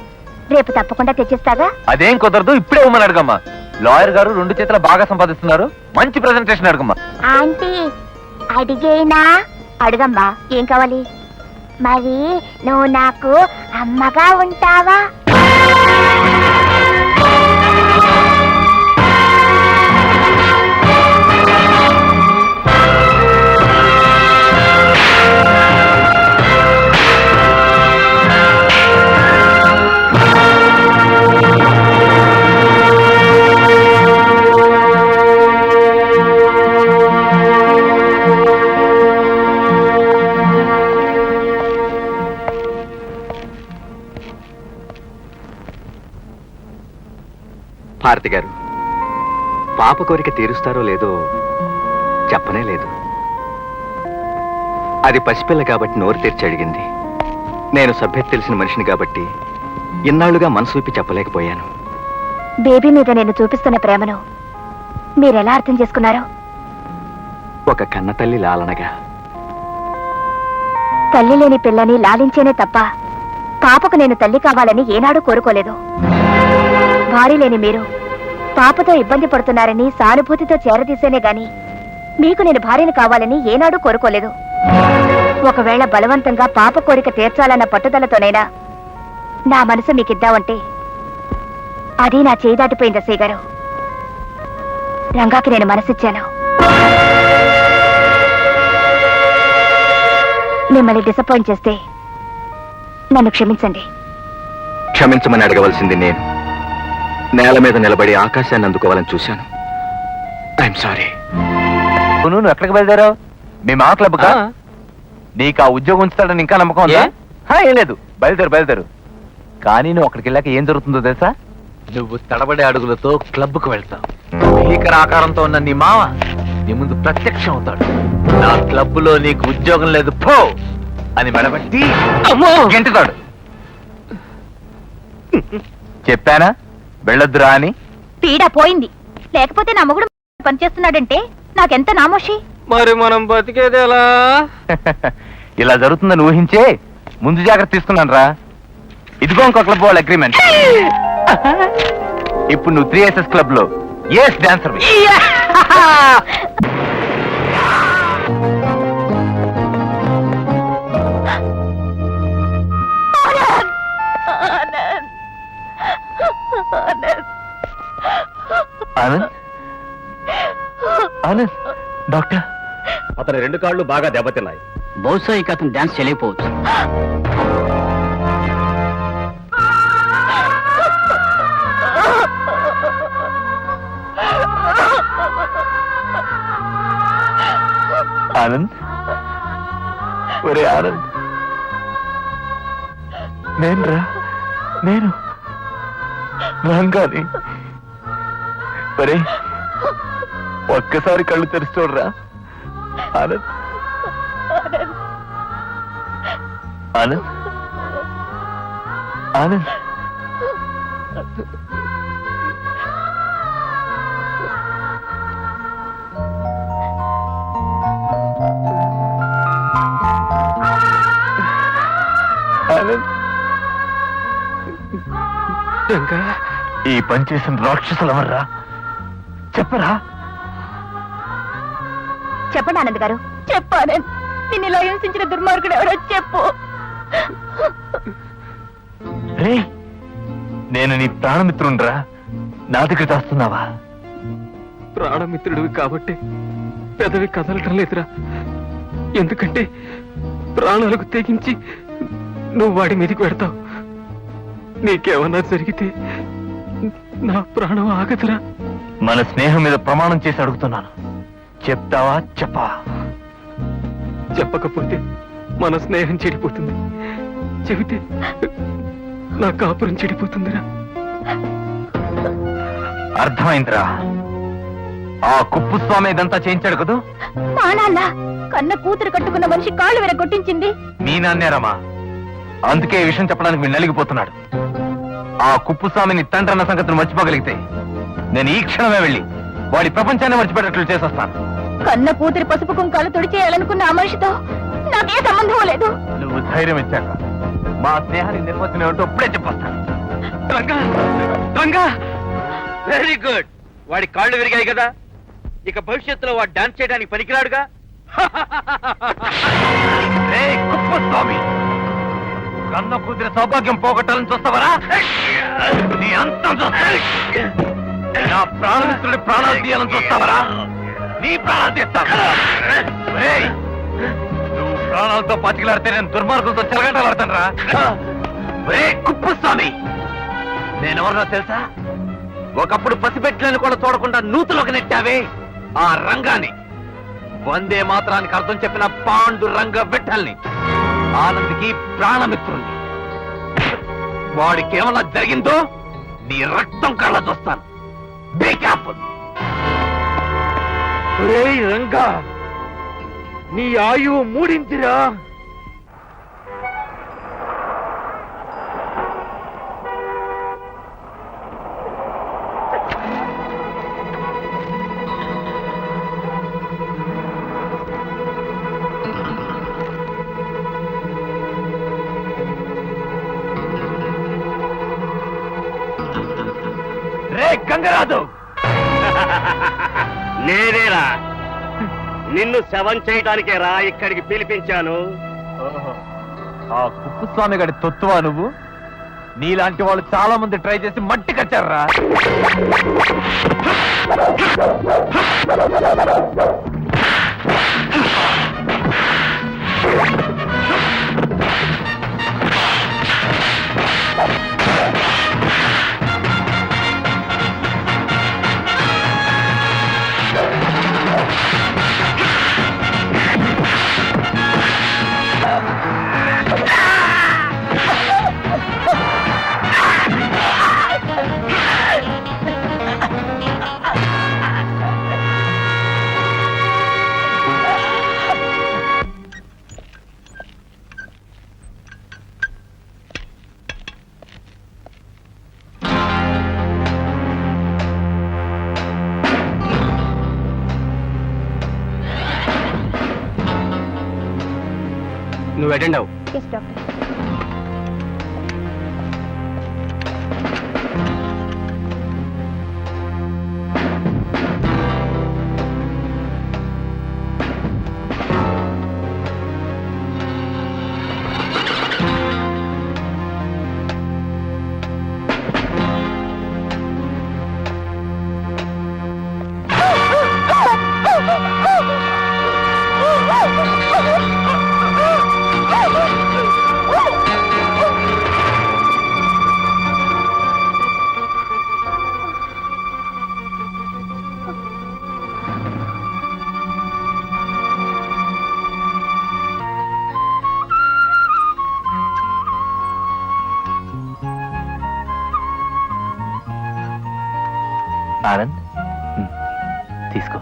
రేపు తప్పకుండా తెచ్చిస్తాగా? అదేం కుదరదు, ఇప్పుడే ఇవ్వమని అడగమ్మా. లాయర్ గారు 2 చేతుల బాగా సంపాదిస్తున్నారు. మంచి ప్రెజెంటేషన్ అడగమ్మా. ఆంటీ, అడిగేనా? అడగమ్మా. ఏం కావాలి? మరి నువ్వు నాకు అమ్మగా ఉంటావా? భారతి గారు, పాప కోరిక తీరుస్తారో లేదో చెప్పనే లేదు. అది పసిపిల్ల కాబట్టి నోరు తెరిచి అడిగింది. నేను సభ్యత తెలిసిన మనిషిని కాబట్టి ఇన్నాళ్లుగా మనసు విప్పి చెప్పలేకపోయాను. బేబీ మీద నేను చూపిస్తున్న ప్రేమను మీరెలా అర్థం చేసుకున్నారు? ఒక కన్న తల్లి లాలనగా. తల్లి లేని పిల్లని లాలించేనే తప్ప పాపకు నేను తల్లి కావాలని ఏనాడూ కోరుకోలేదు. భార్య లేని మీరు పాపతో ఇబ్బంది పడుతున్నారని సానుభూతితో చేరదీసేనే గాని మీకు నేను భార్యను కావాలని ఏనాడూ కోరుకోలేదు. ఒకవేళ బలవంతంగా పాప కోరిక తీర్చాలన్న పట్టుదలతోనైనా నా మనసు మీకిద్దామంటే అది నా చేయి దాటిపోయింది అసయ్య గారు. రంగాకి నేను మనసిచ్చాను. మిమ్మల్ని డిసప్పాయింట్ చేస్తే నన్ను క్షమించండి. క్షమించమని అడగవలసింది నేను. నేల మీద నిలబడి ఆకాశాన్ని అందుకోవాలని చూశాను. I'm sorry. నువ్వు ఎక్కడికి బయలుదేరావు? మీ మా క్లబ్ కా? నీకు ఆ ఉద్యోగం ఉంచుతాడని ఇంకా నమ్మకం ఉందా? ఏం లేదు, బయలుదేరు. కానీ నువ్వు అక్కడికి వెళ్ళాక ఏం జరుగుతుందో తెలుసా? నువ్వు తడబడే అడుగులతో క్లబ్కు వెళ్తావు. భీకర ఆకారంతో ఉన్న నీ మామ నీ ముందు ప్రత్యక్షం అవుతాడు. నా క్లబ్లో నీకు ఉద్యోగం లేదు పో అని మెడబట్టి గెంటుతాడు. చెప్పానా వెళ్ళొద్దురా అని? పీడ పోయింది. లేకపోతే నా మొగుడు పనిచేస్తున్నాడంటే నాకెంత నామోషి. మరి మనం బతికేది ఎలా? ఇలా జరుగుతుందని ఊహించే ముందు జాగ్రత్త తీసుకున్నాను రా. ఇదిగో ఇంకో క్లబ్ వాళ్ళ అగ్రిమెంట్. ఇప్పుడు నువ్వు 3SS క్లబ్ లో ఎస్ డాన్సర్. ఆనంద్ డాక్టర్, అతని 2 కాళ్ళు బాగా దెబ్బతిన్నాయి. బహుశా ఇక అతను డాన్స్ చేయలేకపోవచ్చు. ఆనంద్, ఒరే ఆనంద్, నేను రంగాని. ఒరే ఒక్కసారి కళ్ళు తెరిచి చూడరా. ఆనంద్, ఆనంద్, ఆనంద్. ఈ పని చేసిన రాక్షసులు ఎవర్రా చెప్పరా? చెప్పండి ఆనంద్ గారు. చెప్పాను. నిన్ను ఇలా హింసించిన దుర్మార్గుడు ఎవరో చెప్పు. రే, నేను నీ ప్రాణమిత్రుండ్రా. నా దగ్గర దాస్తున్నావా? ప్రాణమిత్రుడివి కాబట్టి పెదవి కదలటం లేదురా. ఎందుకంటే ప్రాణాలకు తెగించి నువ్వు వాడి మీదకి పెడతావు. నీకేమన్నా జరిగితే నా ప్రాణం ఆగదురా. మన స్నేహం మీద ప్రమాణం చేసి అడుగుతున్నాను. చెప్తావా చెప్పా? చెప్పకపోతే మన స్నేహం చెడిపోతుంది. చెబితే నా కాపురం చెడిపోతుందిరా. అర్థమైందిరా. ఆ కుప్పుస్వామి ఇదంతా చేయించాడు కదూ? మా నాన్న కన్న కూతురు కట్టుకున్న మనిషి కాళ్ళు వేర కొట్టించింది మీ నాన్నేరమ్మా. అందుకే ఈ విషయం చెప్పడానికి మీరు నలిగిపోతున్నాడు. ఆ కుప్పుస్వామిని తండ్రి అన్న సంగతిని మర్చిపోగలిగితే నేను ఈ క్షణమే వెళ్ళి వాడి ప్రపంచాన్ని మర్చిపోయేటట్లు చేసేస్తాను. కన్న కూతురి పసుపు కుంకాలు తుడిచేయాలనుకున్న ఆ మనిషితో నాకే సంబంధం లేదు. నువ్వు ధైర్యం ఇచ్చాక మా స్నేహానికి నిర్వచనం ఏమిటో ఇప్పుడే చెప్పొస్తాను. Very good. వాడి కాళ్ళు విరిగాయి కదా, ఇక భవిష్యత్తులో వాడు డాన్స్ చేయడానికి పనికిరాడుగా. కుప్పస్వామి, కన్న కూతురి సౌభాగ్యం పోగొట్టాలని చూస్తావరా? నీ అంతం చూస్తా. నా ప్రాణమిత్రుడి ప్రాణాలు తీయాలని చూస్తావరా? నీ ప్రాణాలు తీస్తాను. నువ్వు ప్రాణాలతో పాతికిలాడితే నేను దుర్మార్గులతో చెలగటాలాడతాను రా. కుప్పస్వామి, నేనెవరినో తెలుసా? ఒకప్పుడు పసిపెట్లను కూడా చూడకుండా నూతులోకి నెట్టావే ఆ రంగాన్ని. వందే మాత్రానికి అర్థం చెప్పిన పాండు రంగ విఠల్ని, ఆనంద్కి ప్రాణమిత్రుణ్ణి. వాడికి ఏమన్నా జరిగిందో నీ రక్తం కళ్ళ చూస్తాను. Be careful. రంగా, నీ ఆయువు మూడిందిరా. గంగరాజు. నేనేరా నిన్ను శవం చేయడానికే రా ఇక్కడికి పిలిపించాను. ఆ కుప్పుస్వామి గడి తొత్తువా నువ్వు? నీలాంటి వాళ్ళు చాలా మంది ట్రై చేసి మట్టి కట్టారా. నువ్వు అటెండ్ అవు. Yes doctor. ఆనంద్ తీసుకో.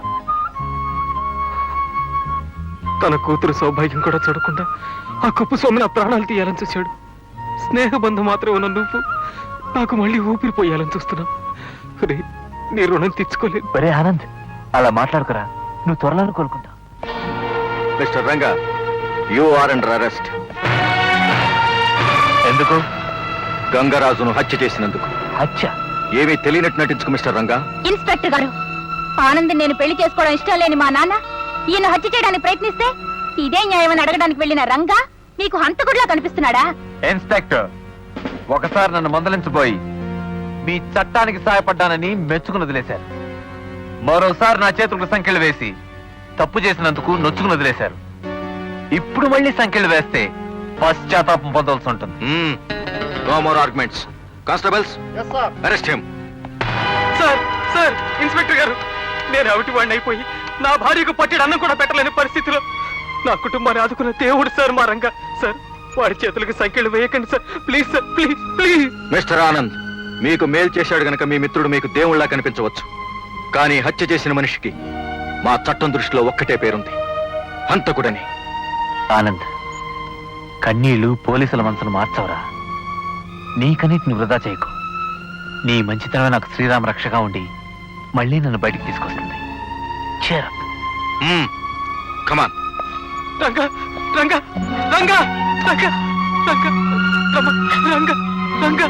తన కూతురు సౌభాగ్యం కూడా చూడకుండా ఆ కుప్పస్వామి నా ప్రాణాలు తీయాలని చూశాడు. స్నేహబంధం మాత్రం ఉన్న నువ్వు నాకు మళ్ళీ ఊపిరిపోయాలని చూస్తున్నావు. రే, నీ రుణం తెచ్చుకోలేదు. ఒరే ఆనంద్, అలా మాట్లాడుకురా, నువ్వు త్వరలో కోలుకుంటా. Mister Ranga, you are under arrest. ఎందుకు? గంగరాజును హత్య చేసినందుకు. హత్య? ఏమీ తెలియనట్టు నటించుకో మిస్టర్ రంగా. ఇన్స్పెక్టర్ గారు, ఆనంద్ నేను పెళ్లి చేసుకోవడం ఇష్టం లేని మా నాన్న ఈయన హత్య చేయడానికి ప్రయత్నిస్తే ఇదే న్యాయమని అడగడానికి వెళ్ళిన రంగా మీకు హంతకుడిలా కనిపిస్తున్నాడా? ఇన్స్పెక్టర్, ఒకసారి నన్ను మందలించబోయి మీ చట్టానికి సహాయపడ్డానని మెచ్చుకుని వదిలేశారు. మరోసారి నా చేతులకు సంఖ్యలు వేసి తప్పు చేసినందుకు నొచ్చుకుని వదిలేశారు. ఇప్పుడు మళ్ళీ సంఖ్యలు వేస్తే పశ్చాత్తాపం పొందాల్సి ఉంటుంది. No more arguments. Constables, arrest him. Sir, sir, inspector గారు, నేను అవిటి వాడిని అయిపోయి నా భార్యకు పట్టెడు అన్నం కూడా పెట్టలేని పరిస్థితిలో నా కుటుంబాన్ని ఆదుకున్న దేవుడు సార్ మా రంగా. సార్, వాడి చేతులకు సంఖ్యలు వేయకండి sir, please sir, please please. Mister Anand, మీకు మేలు చేశాడు గనక మీ మిత్రుడు మీకు దేవుళ్లా కనిపించవచ్చు. కానీ హత్య చేసిన మనిషికి మా చట్టం దృష్టిలో ఒక్కటే పేరుంది, హంతకుడని. ఆనంద్, కన్నీళ్లు పోలీసుల మనసును మార్చవరా. నీకన్నిటిని వృధా చేయకు. నీ మంచితనమే నాకు శ్రీరామ రక్షగా ఉండి మళ్ళీ నన్ను బయటికి తీసుకొస్తుంది. Cheer up. Come on. Ranga, Ranga, Ranga, Ranga, Ranga, Ranga, Ranga.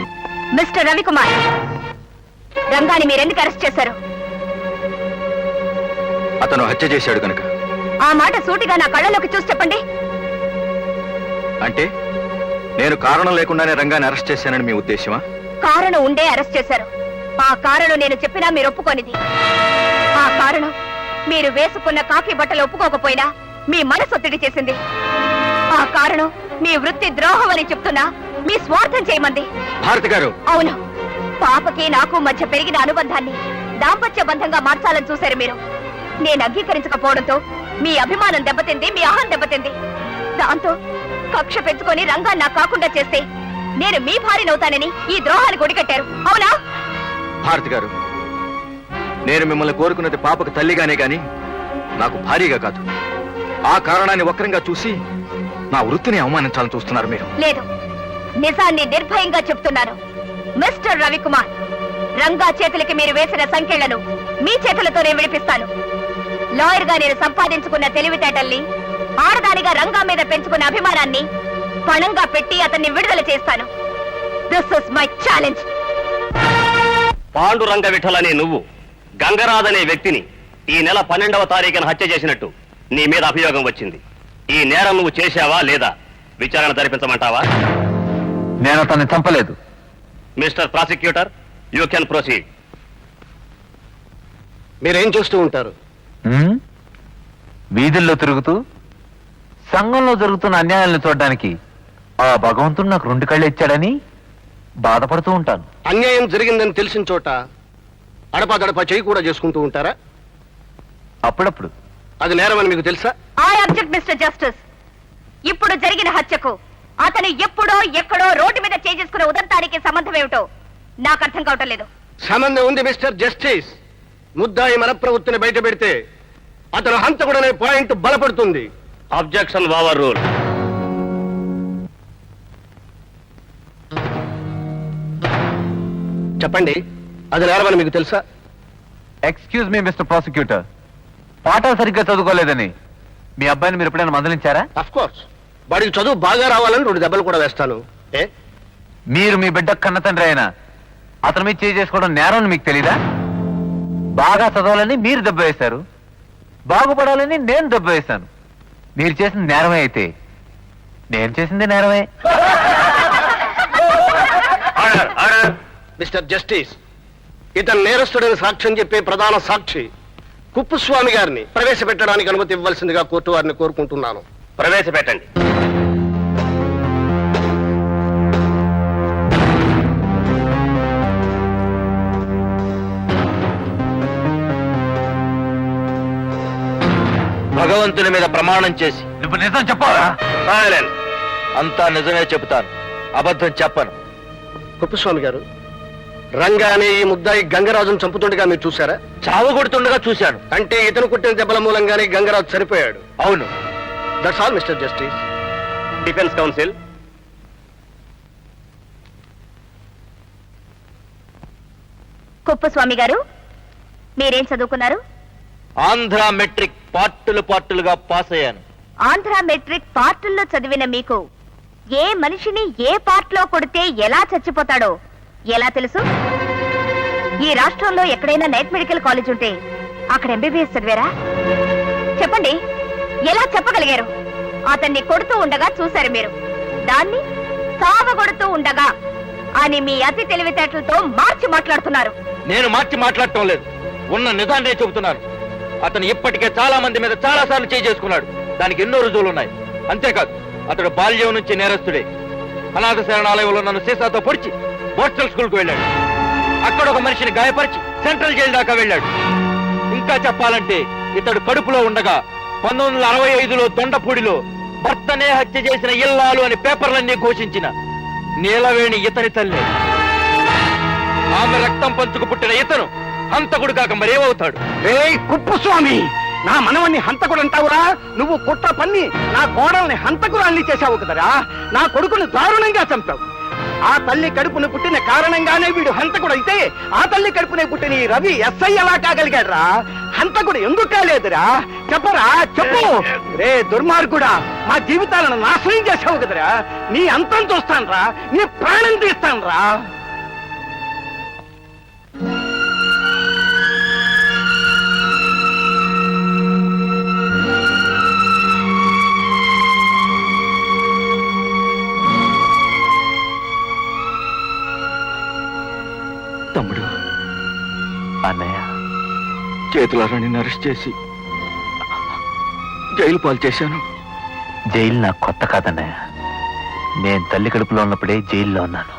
Mister Ravikumar, రంగాని మీరెందుకు అరెస్ట్ చేశారు? అతను హత్య చేశాడు గనక. ఆ మాట సూటిగా నా కళ్ళలోకి చూసి చెప్పండి. అంటే నేను కారణం లేకుండానే రంగాన్ని అరెస్ట్ చేశానని మీ ఉద్దేశమా? కారణం ఉండే అరెస్ట్ చేశారు. ఆ కారణం నేను చెప్పినా మీరు ఒప్పుకోనిది. ఆ కారణం మీరు వేసుకున్న కాకి బట్టలు ఒప్పుకోకపోయినా మీ మనసు ఒత్తిడి చేసింది. ఆ కారణం మీ వృత్తి ద్రోహం అని చెప్తున్నా మీ స్వార్థం చేయమంది. భారతి గారు, అవును, పాపకి నాకు మధ్య పెరిగిన అనుబంధాన్ని దాంపత్య బంధంగా మార్చాలని చూశారు మీరు. నేను అంగీకరించకపోవడంతో మీ అభిమానం దెబ్బతింది, మీ అహం దెబ్బతింది. దాంతో కక్ష పెంచుకొని రంగాన్ని నాకు కాకుండా చేస్తే నేను మీ భార్యనవుతానని ఈ ద్రోహాన్ని కొడికట్టారు, అవునా? భారతి గారు, నేను మిమ్మల్ని కోరుకున్నది పాపకు తల్లిగానే గాని నాకు భార్యగా కాదు. ఆ కారణాన్ని వక్రంగా చూసి నా వృత్తిని అవమానించాలని చూస్తున్నారు మీరు. లేదు, నిజాన్ని నిర్భయంగా చెప్తున్నాను. మిస్టర్ రవికుమార్, రంగా చేతులకి మీరు వేసిన సంఖ్యలను మీ చేతులతోనే విడిపిస్తాను. లాయర్ గా నేను సంపాదించుకున్న తెలివితేటల్ని, ఆడదానిగా రంగా మీద పెంచుకున్న అభిమానాన్ని పణంగా పెట్టి అతన్ని విడుదల చేస్తాను. This is my challenge. Panduranga విఠలనే నువ్వు గంగరాజనే వ్యక్తిని ఈ నెల 12వ తారీఖున హత్య చేసినట్టు నీ మీద అభియోగం వచ్చింది. ఈ నేరం నువ్వు చేశావా లేదా విచారణ జరిపించమంటావా? నేను అతన్ని చంపలేదు. Mister prosecutor, you can proceed. మీరేం చూస్తూ ఉంటారు? వీధుల్లో తిరుగుతూ సంఘంలో జరుగుతున్న అన్యాయాలను చూడడానికి ఆ భగవంతుడు నాకు 2 కళ్ళు ఇచ్చాడని బాధపడుతూ ఉంటాను. అన్యాయం జరిగిందని తెలిసిన చోట అడపాదడపా చేయి కూడా చేసుకుంటూ ఉంటారా? అప్పుడప్పుడు. అది నేరమని మీకు తెలుసా? I object mister justice. ఇప్పుడు జరిగిన హత్యకు అతను ఎప్పుడో ఎక్కడో రోడ్డు మీద చేసుకునే ఉదంతానికి సంబంధం ఏమిటో నాకు అర్థం కావటం లేదు. సంబంధం ఉంది మిస్టర్ జస్టిస్. ముద్దాయి మన ప్రవృత్తిని బయట పెడితే అతను హంతకుడనే పాయింట్ బలపడుతుంది. Objection over rule. చెప్పండి, అది నేరమని మీకు తెలుసా? ఎక్స్క్యూజ్ మీ మిస్టర్ ప్రాసిక్యూటర్, పాఠాలు సరిగ్గా చదువుకోలేదని మీ అబ్బాయిని మీరు ఎప్పుడైనా మందలించారా? అఫ్ కోర్స్, వాడికి చదువు బాగా రావాలని 2 దెబ్బలు కూడా వేస్తాను. మీరు మీ బిడ్డ కన్న తండ్రి అయినా అతని మీద చేసుకోవడం నేరం అని మీకు తెలీదా? బాగా చదవాలని మీరు దెబ్బ వేశారు, బాగుపడాలని నేను దెబ్బ వేశాను. మీరు చేసింది నేరమే అయితే నేను చేసింది నేరమే. మిస్టర్ జస్టిస్, ఇతను నేరస్తుడని సాక్ష్యం చెప్పే ప్రధాన సాక్షి కుప్పుస్వామి గారిని ప్రవేశపెట్టడానికి అనుమతి ఇవ్వాల్సిందిగా కోర్టు వారిని కోరుకుంటున్నాను. ప్రవేశపెట్టండి. భగవంతుని మీద ప్రమాణం చేసి నువ్వు నిజం చెప్పాలా? అంతా నిజమే చెబుతాను, అబద్ధం చెప్పను. కుప్పుస్వామి గారు, రంగానే ఈ ముద్దాయి గంగరాజును చంపుతుండగా మీరు చూశారా? చావు కొడుతుండగా చూశాను. అంటే ఇతను కుట్టిన దెబ్బల మూలంగానే గంగరాజు చనిపోయాడు. అవును. That's all mister justice. Defence counsel. Kuppuswamy గారు, మీరేం చదువుకున్నారు? ఆంధ్ర మెట్రిక్ పార్టులుగా పాస్ అయ్యాను. ఆంధ్ర మెట్రిక్ పార్టుల్లో చదివిన మీకు ఏ మనిషిని ఏ పార్ట్లో కొడితే ఎలా చచ్చిపోతాడో ఎలా తెలుసు? ఈ రాష్ట్రంలో ఎక్కడైనా నైట్ మెడికల్ కాలేజ్ ఉంటే అక్కడ ఎంబీబీఎస్ చదివారా? చెప్పండి, ఎలా చెప్పగలిగారు? అతన్ని కొడుతూ ఉండగా చూశారు మీరు, దాన్ని సావగొడుతూ ఉండగా అని మీ అతి తెలివితేటలతో మార్చి మాట్లాడుతున్నారు. నేను మార్చి మాట్లాడటం లేదు, ఉన్న నిజాన్నే చెబుతున్నాను. అతను ఇప్పటికే చాలా మంది మీద చాలా సార్లు చేసుకున్నాడు. దానికి ఎన్నో రుజువులు ఉన్నాయి. అంతేకాదు, అతడు బాల్యం నుంచి నేరస్తుడే. అనాథ శరణాలయంలో నన్ను సీసాతో పొడిచి బోస్టల్ స్కూల్కు వెళ్ళాడు. అక్కడ ఒక మనిషిని గాయపరిచి సెంట్రల్ జైలు దాకా వెళ్ళాడు. ఇంకా చెప్పాలంటే ఇతడు కడుపులో ఉండగా 1965లో దొండపూడిలో భర్తనే హత్య చేసిన ఇల్లాలు అని పేపర్లన్నీ ఘోషించిన నీలవేణి ఇతని తల్లి. ఆమె రక్తం పంచుకు పుట్టిన ఇతను హంతకుడు కాక మరేమవుతాడు? కుప్పుస్వామి, నా మనవన్ని హంతకుడు అంటావురా? నువ్వు కుట్ర పన్ని నా కోడల్ని హంతకురాల్ని చేశావు కదరా. నా కొడుకుని దారుణంగా చంపావు. ఆ తల్లి కడుపును పుట్టిన కారణంగానే వీడు హంతకుడు అయితే, ఆ తల్లి కడుపునే పుట్టిన ఈ రవి ఎస్ఐ ఎలా కాగలిగాడురా? హంతకుడు ఎందుకు కాలేదురా? చెప్పరా, చెప్పు. రే దుర్మార్గుడా, మా జీవితాలను నాశనం చేశావు కదరా. నీ అంతం చూస్తాన్రా, నీ ప్రాణం తీస్తాన్రా. తమ్ముడు, అన్నయ్య, చేతులారా నిన్ను అరెస్ట్ చేసి జైలు పాలు చేశాను. జైలు నాకు కొత్త కాదన్నయ్య. నేను తల్లి కడుపులో ఉన్నప్పుడే జైల్లో ఉన్నాను.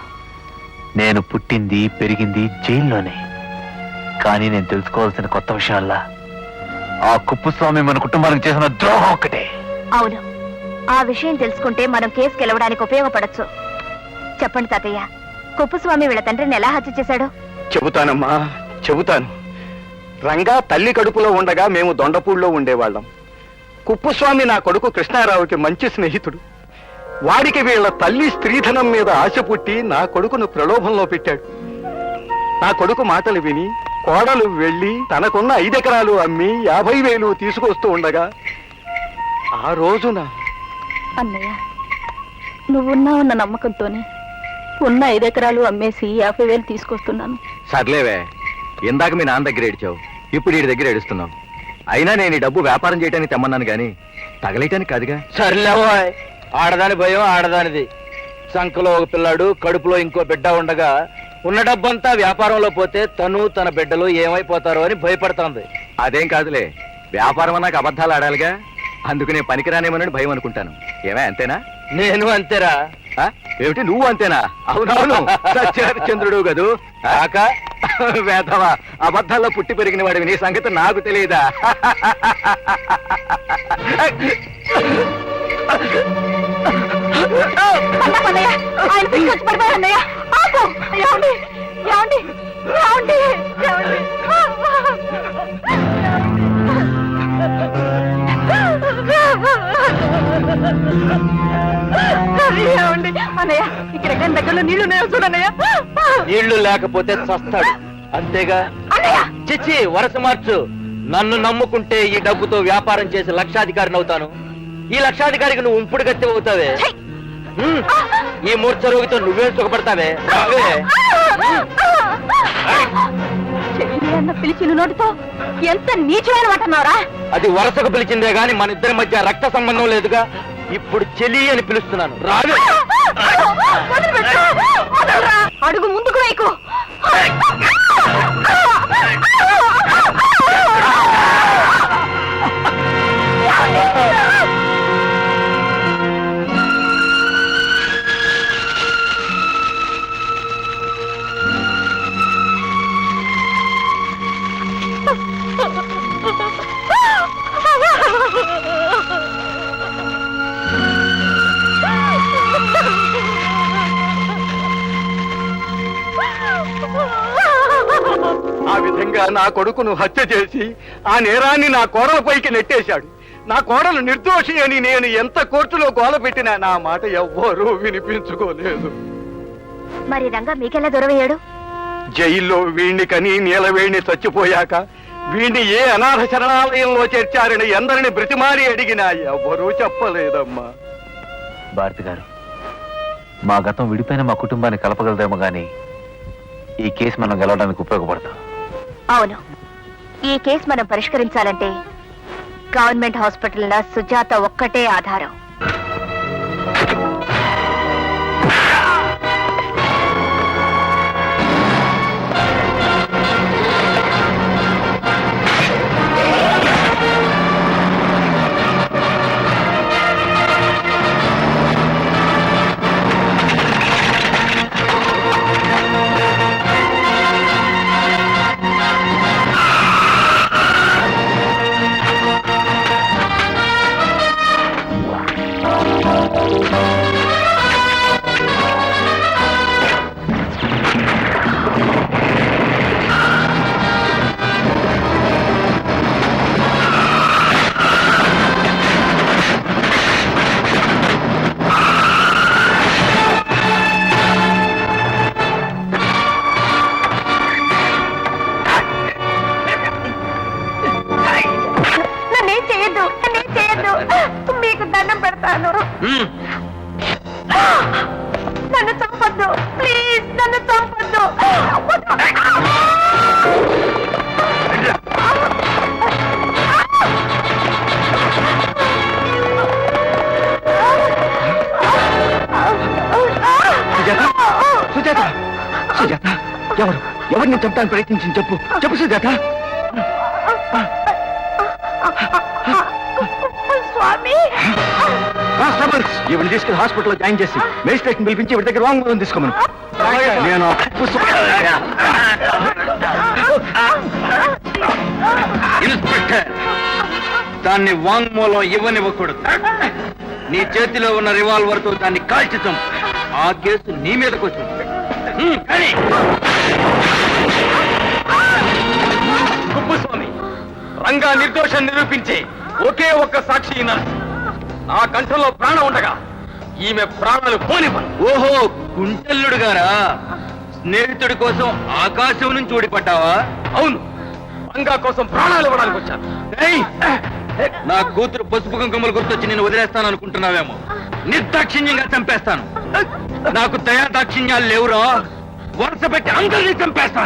నేను పుట్టింది పెరిగింది జైల్లోనే. కానీ నేను తెలుసుకోవాల్సిన కొత్త విషయాల్లా ఆ కుప్పుస్వామి మన కుటుంబానికి చేసిన ద్రోహం ఒక్కటే. అవును, ఆ విషయం తెలుసుకుంటే మనం కేసు గెలవడానికి ఉపయోగపడచ్చు. చెప్పండి తాతయ్య, కుప్పస్వామి వీళ్ళ తండ్రిని ఎలా హత్య చేశాడు? చెబుతానమ్మా, చెబుతాను. రంగా తల్లి కడుపులో ఉండగా మేము దొండపూడిలో ఉండేవాళ్ళం. కుప్పుస్వామి నా కొడుకు కృష్ణారావుకి మంచి స్నేహితుడు. వాడికి వీళ్ళ తల్లి స్త్రీధనం మీద ఆశ పుట్టి నా కొడుకును ప్రలోభంలో పెట్టాడు. నా కొడుకు మాటలు విని కోడలు వెళ్లి తనకున్న 5 ఎకరాలు అమ్మి 50,000 తీసుకొస్తూ ఉండగా ఆ రోజున అన్నయ్య, నువ్వున్నావన్న నమ్మకంతోనే ఉన్న 5 ఎకరాలు అమ్మేసి 50,000 తీసుకొస్తున్నాను. సర్లేవే, ఇందాక మీ నాన్న దగ్గర ఏడిచావు, ఇప్పుడు వీడి దగ్గర ఏడుస్తున్నావు. అయినా నేను ఈ డబ్బు వ్యాపారం చేయడానికి తెమ్మన్నాను గాని తగలేయటానికి కాదుగా. సర్లేవాయ్, ఆడదాని భయం ఆడదానిది. సంకలో ఒక పిల్లాడు, కడుపులో ఇంకో బిడ్డ ఉండగా ఉన్న డబ్బంతా వ్యాపారంలో పోతే తను తన బిడ్డలు ఏమైపోతారో అని భయపడుతోంది. అదేం కాదులే, వ్యాపారం అన్నాక అబద్ధాలు ఆడాలిగా, అందుకు నేను పనికిరానేమోనని భయం అనుకుంటాను. ఏమే అంతేనా? నేను అంతేరా. ఆ? ఏమిటి నువ్వు అంతేనా? అవునవును, సత్యహరిశ్చంద్రుడు కదూ. కాక వేధవా, అబద్ధాల్లో పుట్టి పెరిగిన వాడివి, నీ సంగతి నాకు తెలియదా? ఆయన తీసుకొచ్చి పడిపోయారు అన్నయ్య. ఆపు! ఏమండి? ఏమండి? ఏమండి? ఏమండి? ఏమండి? అన్నయ్య, ఇక్కడ దగ్గరలో నీళ్లు ఉన్నాయో చూడన్నయ్య. నీళ్లు లేకపోతే చస్తాడు అంతేగా. చిచ్చి, వరస మార్చు. నన్ను నమ్ముకుంటే ఈ డబ్బుతో వ్యాపారం చేసి లక్షాధికారిని అవుతాను. ఈ లక్షాధికారికి నువ్వు ఉంపుడు గత్తి అవుతావే. ఈ మూర్ఛ రోగితో నువ్వేం సుఖపడతావే? అన్న పిలిచిన నోటితో ఎంత నీచమైన మాటన్నారా? అది వరసకు పిలిచిందే గాని మన ఇద్దరి మధ్య రక్త సంబంధం లేదుగా. ఇప్పుడు చెలి అని పిలుస్తున్నాను, రావే. అడుగు ముందుకు వేయకు. ఆ విధంగా నా కొడుకును హత్య చేసి ఆ నేరాన్ని నా కోడలపైకి నెట్టేశాడు. నా కోడలు నిర్దోషి అని నేను ఎంత కోర్టులో గోల పెట్టినా నా మాట ఎవ్వరూ వినిపించుకోలేదు. మరి రంగా మీకెలా దొరవయ్యాడు? జైల్లో వీణ్ణి కని నీలవేణి చచ్చిపోయాక వీణ్ణి ఏ అనాథ శరణాలయంలో చేర్చారని ఎందరిని బ్రతిమారి అడిగినా ఎవ్వరూ చెప్పలేదమ్మా. భారతి గారు, మా గతం విడిపోయిన మా కుటుంబాన్ని కలపగలదేమో గాని ఈ కేసు మనం గెలవడానికి ఉపయోగపడతాం. అవును, ఈ కేసు మనం పరిష్కరించాలంటే గవర్నమెంట్ హాస్పిటల్లో సుజాత ఒక్కటే ఆధారం. మీకు దండం పెడతాను. నన్ను చంపొద్దు ప్లీజ్, నన్ను చంపొద్దు. సుజాత, సుజాత, ఎవరిని చంపడానికి ప్రయత్నించింది చెప్పు, చెప్పు సుజాత. స్వామి, ఇవన్నీ తీసుకుని హాస్పిటల్లో జాయిన్ చేసి మేజిస్ట్రేట్ పిలిపించి ఇవి దగ్గర వాంగ్మూలం తీసుకోమను. నేను ఇన్స్పెక్టర్, దాన్ని వాంగ్మూలం ఇవ్వనివ్వకూడదు. నీ చేతిలో ఉన్న రివాల్వర్ తో దాన్ని కాల్చి చంపు. ఆ కేసు నీ మీదకి వచ్చింది. కుప్పస్వామి, రంగా నిర్దోషం నిరూపించే ఒకే ఒక్క సాక్షి నా కంఠంలో ప్రాణం ఉండగా ఈమె ప్రాణాలు పోనివ్వను. ఓహో, గుంటల్లుడు గారా? స్నేహితుడి కోసం ఆకాశం నుంచి ఊడిపడ్డావా? అవును, రంగా కోసం ప్రాణాలు ఇవ్వడానికి వచ్చాను. నా కూతురు పసుపు కుంకుమలు గుర్తొచ్చి నేను వదిలేస్తాను అనుకుంటున్నావేమో. నిర్దాక్షిణ్యంగా చంపేస్తాను. నాకు దయా దాక్షిణ్యాలు లేవురా. వరుస పెట్టి అందరినీ చంపేస్తా.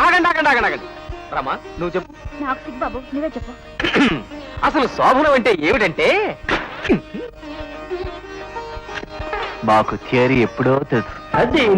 ఆగండి ఆగండి ఆగండి ఆగండి రమా నువ్వు చెప్పు. నాకు సిగ్గు బాబు, నువ్వే చెప్పు. అసలు శోభనం అంటే ఏమిటంటే మాకు థియరీ ఎప్పుడో తెలుసు. అది నీ